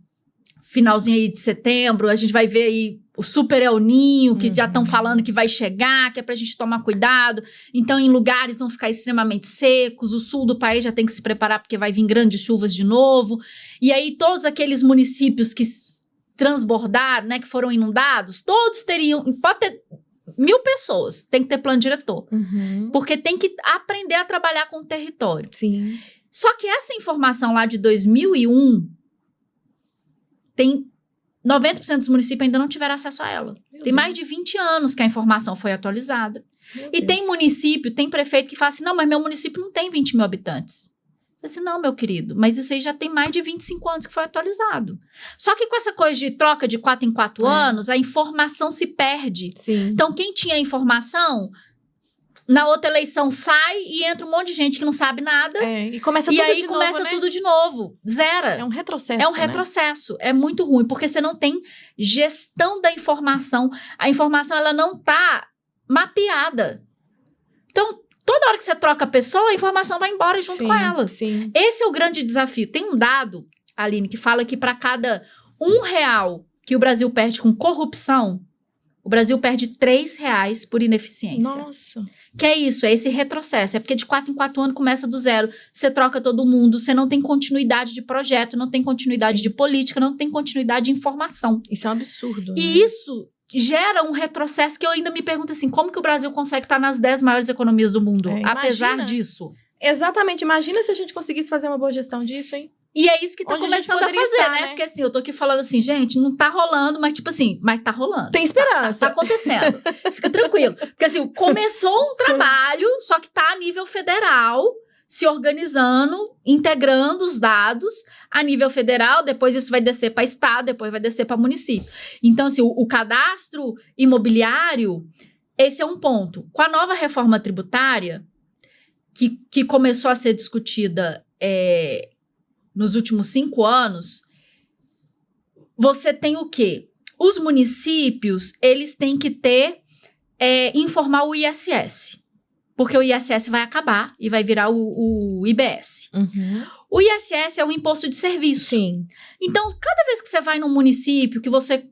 finalzinho aí de setembro, a gente vai ver aí o super El Ninho, que já estão falando que vai chegar, que é pra gente tomar cuidado. Então, em lugares vão ficar extremamente secos, o sul do país já tem que se preparar porque vai vir grandes chuvas de novo. E aí, todos aqueles municípios que transbordaram, né, que foram inundados, todos teriam, pode ter 1.000 pessoas, tem que ter plano diretor. Porque tem que aprender a trabalhar com o território. Sim. Só que essa informação lá de 2001, tem 90% dos municípios ainda não tiveram acesso a ela. Tem mais de 20 anos que a informação foi atualizada. E tem município, tem prefeito que fala assim, não, mas meu município não tem 20 mil habitantes. Eu disse, não, meu querido, mas isso aí já tem mais de 25 anos que foi atualizado. Só que com essa coisa de troca de 4 em 4 anos, a informação se perde. Sim. Então, quem tinha informação, na outra eleição sai e entra um monte de gente que não sabe nada. E começa tudo de novo, começa né? tudo de novo. Zera. É um retrocesso, É um retrocesso. É muito ruim, porque você não tem gestão da informação. A informação, ela não tá mapeada. Então, toda hora que você troca a pessoa, a informação vai embora junto com ela. Sim. Esse é o grande desafio. Tem um dado, Aline, que fala que para cada R$1 que o Brasil perde com corrupção, o Brasil perde R$3 por ineficiência. Nossa. Que é isso, é esse retrocesso. É porque de 4 em 4 anos começa do zero. Você troca todo mundo, você não tem continuidade de projeto, não tem continuidade de política, não tem continuidade de informação. Isso é um absurdo. E né? isso gera um retrocesso que eu ainda me pergunto assim, como que o Brasil consegue estar nas 10 maiores economias do mundo, apesar disso? Exatamente. Imagina se a gente conseguisse fazer uma boa gestão disso, hein? E é isso que tá Onde começando a fazer, estar, né? Porque assim, eu tô aqui falando assim, gente, não tá rolando, mas tipo assim, mas tá rolando. Tem esperança. Tá acontecendo. Fica tranquilo. Porque assim, começou um trabalho, só que tá a nível federal, se organizando, integrando os dados a nível federal, depois isso vai descer para estado, depois vai descer para município. Então, assim, o cadastro imobiliário, esse é um ponto. Com a nova reforma tributária, que começou a ser discutida nos últimos 5 anos, você tem o quê? Os municípios, eles têm que informar o ISS. Porque o ISS vai acabar e vai virar o IBS. Uhum. O ISS é o imposto de serviço. Sim. Então, cada vez que você vai num município, que você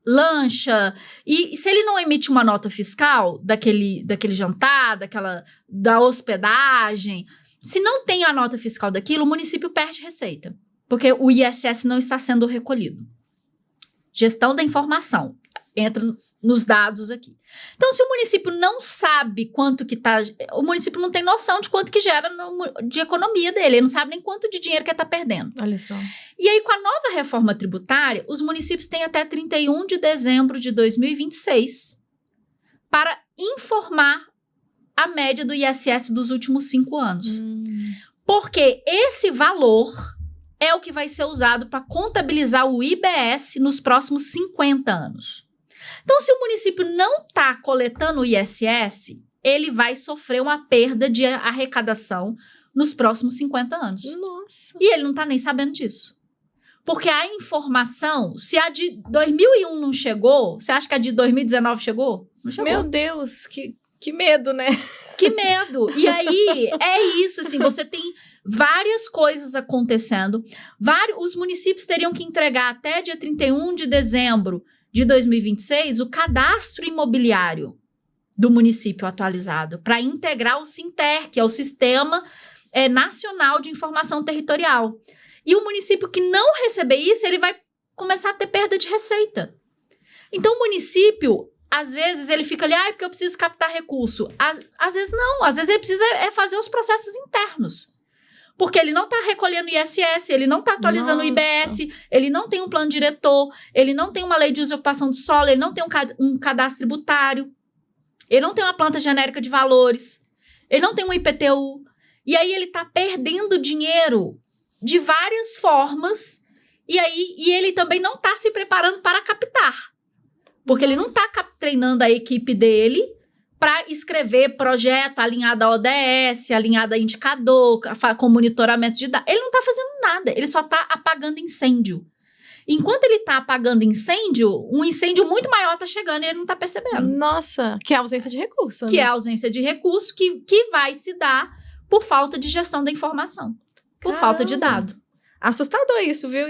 lancha, e se ele não emite uma nota fiscal daquele jantar, da hospedagem, se não tem a nota fiscal daquilo, o município perde receita. Porque o ISS não está sendo recolhido. Gestão da informação. Entra nos dados aqui. Então, se o município não sabe quanto que tá... O município não tem noção de quanto que gera de economia dele. Ele não sabe nem quanto de dinheiro que ele está perdendo. Olha só. E aí, com a nova reforma tributária, os municípios têm até 31 de dezembro de 2026 para informar a média do ISS dos últimos 5 anos. Porque esse valor é o que vai ser usado para contabilizar o IBS nos próximos 50 anos. Então, se o município não está coletando o ISS, ele vai sofrer uma perda de arrecadação nos próximos 50 anos. Nossa. E ele não está nem sabendo disso. Porque a informação, se a de 2001 não chegou, você acha que a de 2019 chegou? Não chegou. Meu Deus, que medo, né? Que medo! E aí, é isso, assim, você tem várias coisas acontecendo. Os municípios teriam que entregar até dia 31 de dezembro de 2026 o cadastro imobiliário do município atualizado para integrar o SINTER, que é o Sistema Nacional de Informação Territorial. E o município que não receber isso, ele vai começar a ter perda de receita. Então, o município, às vezes, ele fica ali, porque eu preciso captar recurso. Às vezes, não. Às vezes, ele precisa fazer os processos internos. Porque ele não está recolhendo ISS, ele não está atualizando o IBS, ele não tem um plano diretor, ele não tem uma lei de uso e ocupação do solo, ele não tem um cadastro tributário, ele não tem uma planta genérica de valores, ele não tem um IPTU. E aí ele está perdendo dinheiro de várias formas e ele também não está se preparando para captar. Porque ele não está treinando a equipe dele para escrever projeto alinhado a ODS, alinhado a indicador, com monitoramento de dados. Ele não está fazendo nada, ele só está apagando incêndio. Enquanto ele está apagando incêndio, um incêndio muito maior está chegando e ele não está percebendo. Nossa, que é a ausência de recurso. Que né? é a ausência de recurso que vai se dar por falta de gestão da informação, por falta de dado. Assustador isso, viu?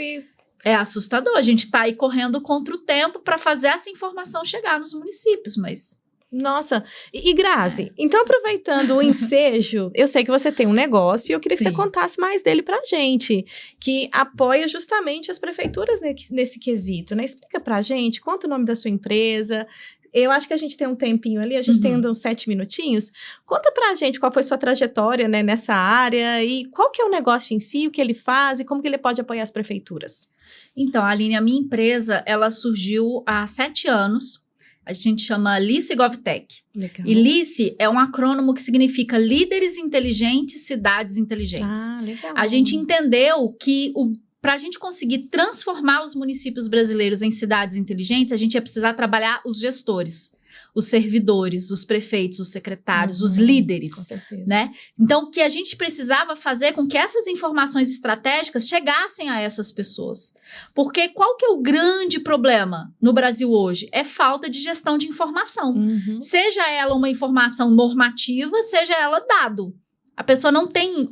É assustador, a gente está aí correndo contra o tempo para fazer essa informação chegar nos municípios, mas... Nossa, e Grazi, então aproveitando o ensejo, eu sei que você tem um negócio e eu queria que você contasse mais dele pra gente, que apoia justamente as prefeituras nesse quesito, né? Explica pra gente, conta o nome da sua empresa. Eu acho que a gente tem um tempinho ali, a gente tem ainda uns 7 minutinhos. Conta pra gente qual foi sua trajetória, né, nessa área e qual que é o negócio em si, o que ele faz e como que ele pode apoiar as prefeituras. Então, Aline, a minha empresa, ela surgiu há 7 anos. A gente chama LICE GovTech. Legal. E LICE é um acrônimo que significa Líderes Inteligentes, Cidades Inteligentes. Ah, legal. A gente entendeu que para a gente conseguir transformar os municípios brasileiros em cidades inteligentes, a gente ia precisar trabalhar os gestores, os servidores, os prefeitos, os secretários, os líderes. Com certeza. Né? Então, o que a gente precisava fazer com que essas informações estratégicas chegassem a essas pessoas. Porque qual que é o grande problema no Brasil hoje? É falta de gestão de informação. Seja ela uma informação normativa, seja ela dado. A pessoa não tem,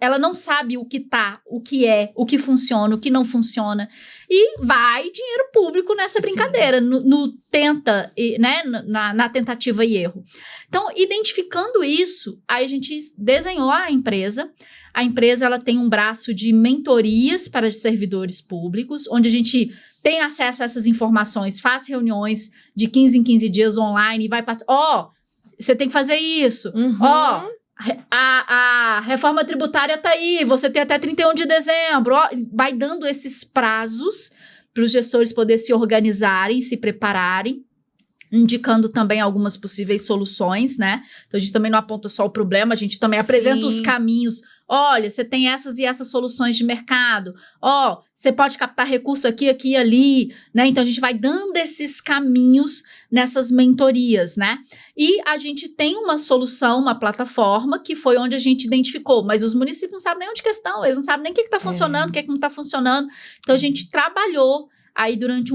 ela não sabe o que o que é, o que funciona, o que não funciona. E vai dinheiro público nessa brincadeira, né, na tentativa e erro. Então, identificando isso, aí a gente desenhou a empresa. A empresa ela tem um braço de mentorias para servidores públicos, onde a gente tem acesso a essas informações, faz reuniões de 15 em 15 dias online e vai passar, você tem que fazer isso, a reforma tributária está aí, você tem até 31 de dezembro, vai dando esses prazos para os gestores poderem se organizarem, se prepararem, indicando também algumas possíveis soluções, né? Então, a gente também não aponta só o problema, a gente também apresenta os caminhos. Olha, você tem essas e essas soluções de mercado. Você pode captar recurso aqui, aqui e ali, né? Então, a gente vai dando esses caminhos nessas mentorias, né? E a gente tem uma solução, uma plataforma, que foi onde a gente identificou. Mas os municípios não sabem nem onde que estão, eles não sabem nem o que está funcionando, o que não está funcionando. Então, a gente trabalhou aí durante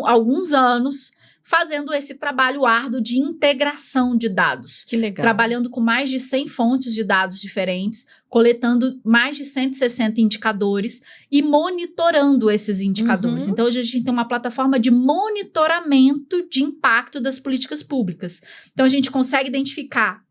alguns anos, fazendo esse trabalho árduo de integração de dados. Que legal. Trabalhando com mais de 100 fontes de dados diferentes, coletando mais de 160 indicadores e monitorando esses indicadores. Então, hoje a gente tem uma plataforma de monitoramento de impacto das políticas públicas. Então, a gente consegue identificar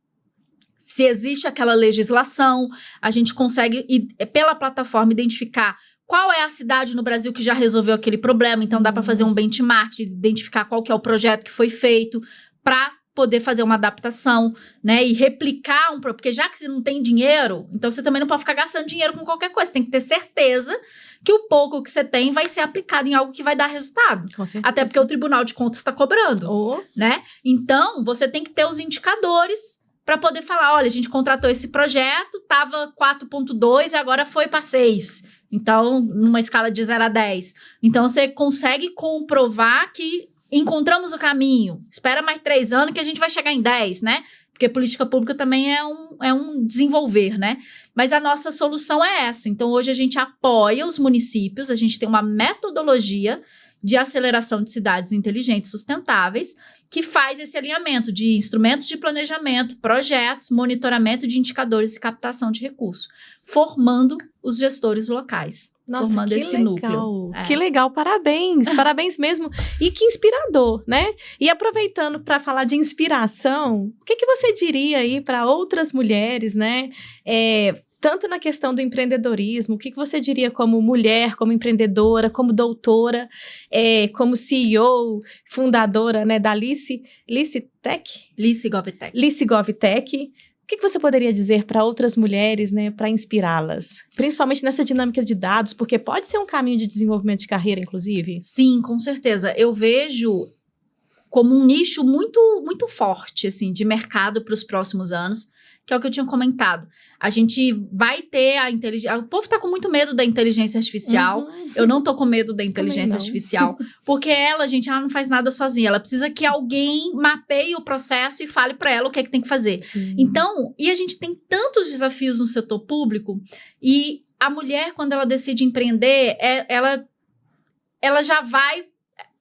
se existe aquela legislação, a gente consegue, pela plataforma, identificar qual é a cidade no Brasil que já resolveu aquele problema. Então, dá para fazer um benchmark, identificar qual que é o projeto que foi feito para poder fazer uma adaptação, né? E replicar porque já que você não tem dinheiro, então você também não pode ficar gastando dinheiro com qualquer coisa. Você tem que ter certeza que o pouco que você tem vai ser aplicado em algo que vai dar resultado. Com certeza. Até porque o Tribunal de Contas está cobrando, né? Então, você tem que ter os indicadores para poder falar, olha, a gente contratou esse projeto, estava 4.2 e agora foi para 6. Então, numa escala de 0 a 10. Então, você consegue comprovar que encontramos o caminho. Espera mais 3 anos que a gente vai chegar em 10, né? Porque política pública também é um desenvolver, né? Mas a nossa solução é essa. Então, hoje a gente apoia os municípios, a gente tem uma metodologia de aceleração de cidades inteligentes sustentáveis, que faz esse alinhamento de instrumentos de planejamento, projetos, monitoramento de indicadores e captação de recursos, formando os gestores locais. Nossa, formando que esse legal. núcleo. Que legal, parabéns, parabéns mesmo. E que inspirador, né? E aproveitando para falar de inspiração, o que você diria aí para outras mulheres, né? Tanto na questão do empreendedorismo, o que você diria como mulher, como empreendedora, como doutora, como CEO, fundadora, né, da Lice GovTech. O que você poderia dizer para outras mulheres, né, para inspirá-las? Principalmente nessa dinâmica de dados, porque pode ser um caminho de desenvolvimento de carreira, inclusive? Sim, com certeza. Eu vejo como um nicho muito, muito forte, assim, de mercado para os próximos anos, que é o que eu tinha comentado. A gente vai ter a inteligência... O povo está com muito medo da inteligência artificial. Eu não tô com medo da inteligência artificial. Porque ela não faz nada sozinha. Ela precisa que alguém mapeie o processo e fale para ela o que é que tem que fazer. Sim. Então, e a gente tem tantos desafios no setor público, e a mulher, quando ela decide empreender, ela já vai...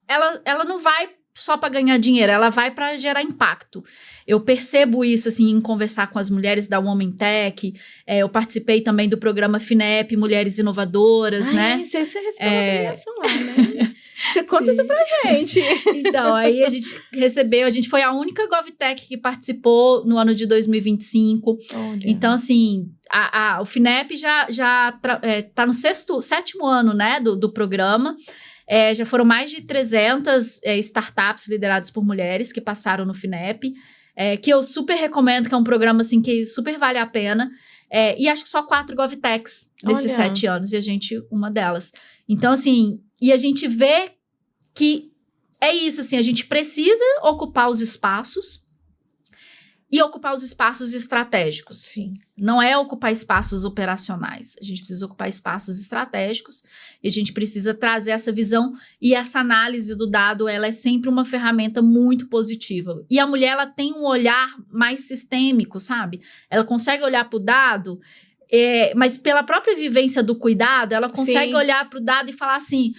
Ela não vai só para ganhar dinheiro, ela vai para gerar impacto. Eu percebo isso, assim, em conversar com as mulheres da Women Tech. Eu participei também do programa FINEP, Mulheres Inovadoras, né? Você recebeu uma premiação lá, né? Você conta isso pra gente. Então, aí a gente foi a única GovTech que participou no ano de 2025. Olha. Então, assim, o FINEP já tá no 7º ano, né, do programa. Já foram mais de 300 startups lideradas por mulheres que passaram no FINEP, que eu super recomendo, que é um programa assim, que super vale a pena. E acho que só 4 GovTechs nesses 7 anos, e a gente, uma delas. Então, assim, e a gente vê que é isso, assim, a gente precisa ocupar os espaços e ocupar os espaços estratégicos. Sim. Não é ocupar espaços operacionais. A gente precisa ocupar espaços estratégicos e a gente precisa trazer essa visão, e essa análise do dado, ela é sempre uma ferramenta muito positiva. E a mulher, ela tem um olhar mais sistêmico, sabe? Ela consegue olhar para o dado, mas pela própria vivência do cuidado, ela consegue olhar para o dado e falar assim...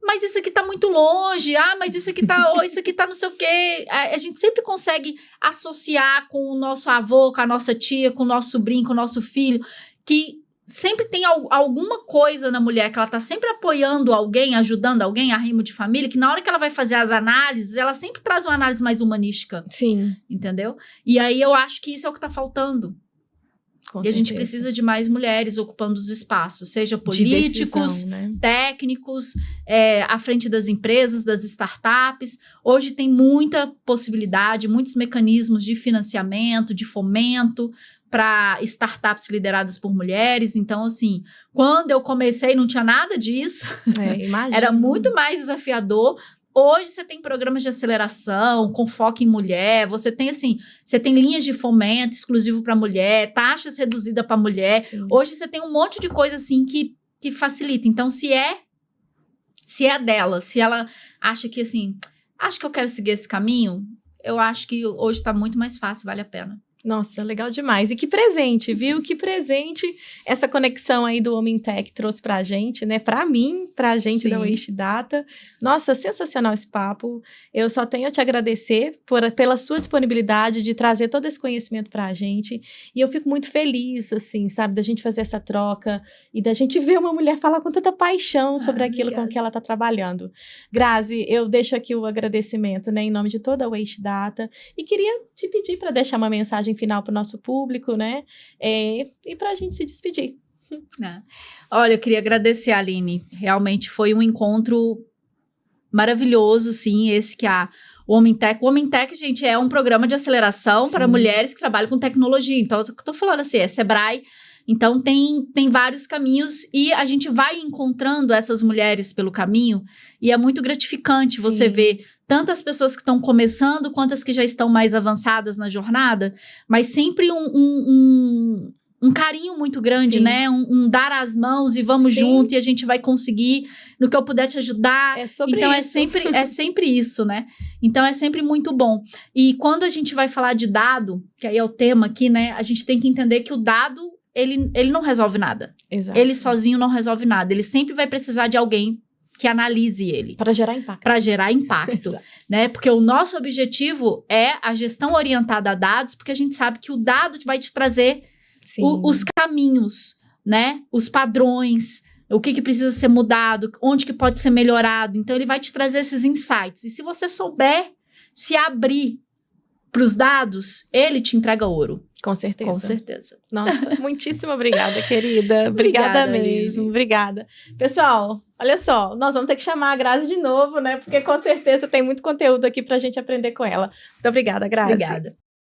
Mas isso aqui tá muito longe, mas isso aqui tá não sei o quê. A gente sempre consegue associar com o nosso avô, com a nossa tia, com o nosso sobrinho, com o nosso filho, que sempre tem alguma coisa na mulher, que ela tá sempre apoiando alguém, ajudando alguém, arrimo de família, que na hora que ela vai fazer as análises, ela sempre traz uma análise mais humanística. Sim. Entendeu? E aí eu acho que isso é o que tá faltando. Com e a gente certeza. precisa de mais mulheres ocupando os espaços, seja políticos, decisão, né? técnicos, à frente das empresas, das startups. Hoje tem muita possibilidade, muitos mecanismos de financiamento, de fomento para startups lideradas por mulheres. Então, assim, quando eu comecei não tinha nada disso. Imagino. Era muito mais desafiador. Hoje você tem programas de aceleração com foco em mulher, você tem linhas de fomento exclusivo para mulher, taxas reduzidas para mulher. Sim. Hoje você tem um monte de coisa assim que facilita. Então, se é dela, se ela acha que assim, acho que eu quero seguir esse caminho, eu acho que hoje está muito mais fácil, vale a pena. Nossa, legal demais. E que presente, viu? Que presente essa conexão aí do Homem Tech trouxe pra gente, né? Pra mim, pra gente da Waste Data. Nossa, sensacional esse papo. Eu só tenho a te agradecer pela sua disponibilidade de trazer todo esse conhecimento pra gente. E eu fico muito feliz, assim, sabe, da gente fazer essa troca e da gente ver uma mulher falar com tanta paixão sobre aquilo com que ela tá trabalhando. Grazi, eu deixo aqui o agradecimento, né, em nome de toda a Waste Data. E queria te pedir para deixar uma mensagem final para o nosso público, né? E para a gente se despedir. Olha, eu queria agradecer, Aline. Realmente foi um encontro maravilhoso, sim, esse que o Homem Tech. O Homem Tech, gente, é um programa de aceleração para mulheres que trabalham com tecnologia. Então, eu tô falando assim, é Sebrae. Então, tem vários caminhos e a gente vai encontrando essas mulheres pelo caminho e é muito gratificante você ver tantas pessoas que estão começando, quantas que já estão mais avançadas na jornada, mas sempre um carinho muito grande, né? Um dar as mãos e vamos junto e a gente vai conseguir no que eu puder te ajudar. Então, é sempre isso, né? Então, é sempre muito bom. E quando a gente vai falar de dado, que aí é o tema aqui, né? A gente tem que entender que o dado, ele não resolve nada. Exato. Ele sozinho não resolve nada. Ele sempre vai precisar de alguém que analise ele. Para gerar impacto. Para gerar impacto, né? Porque o nosso objetivo é a gestão orientada a dados, porque a gente sabe que o dado vai te trazer os caminhos, né? Os padrões, o que precisa ser mudado, onde que pode ser melhorado. Então, ele vai te trazer esses insights. E se você souber se abrir para os dados, ele te entrega ouro. Com certeza. Com certeza. Nossa, muitíssimo obrigada, querida. Obrigada mesmo. Aline. Obrigada. Pessoal, olha só, nós vamos ter que chamar a Grazi de novo, né? Porque com certeza tem muito conteúdo aqui pra gente aprender com ela. Muito obrigada, Grazi. Obrigada.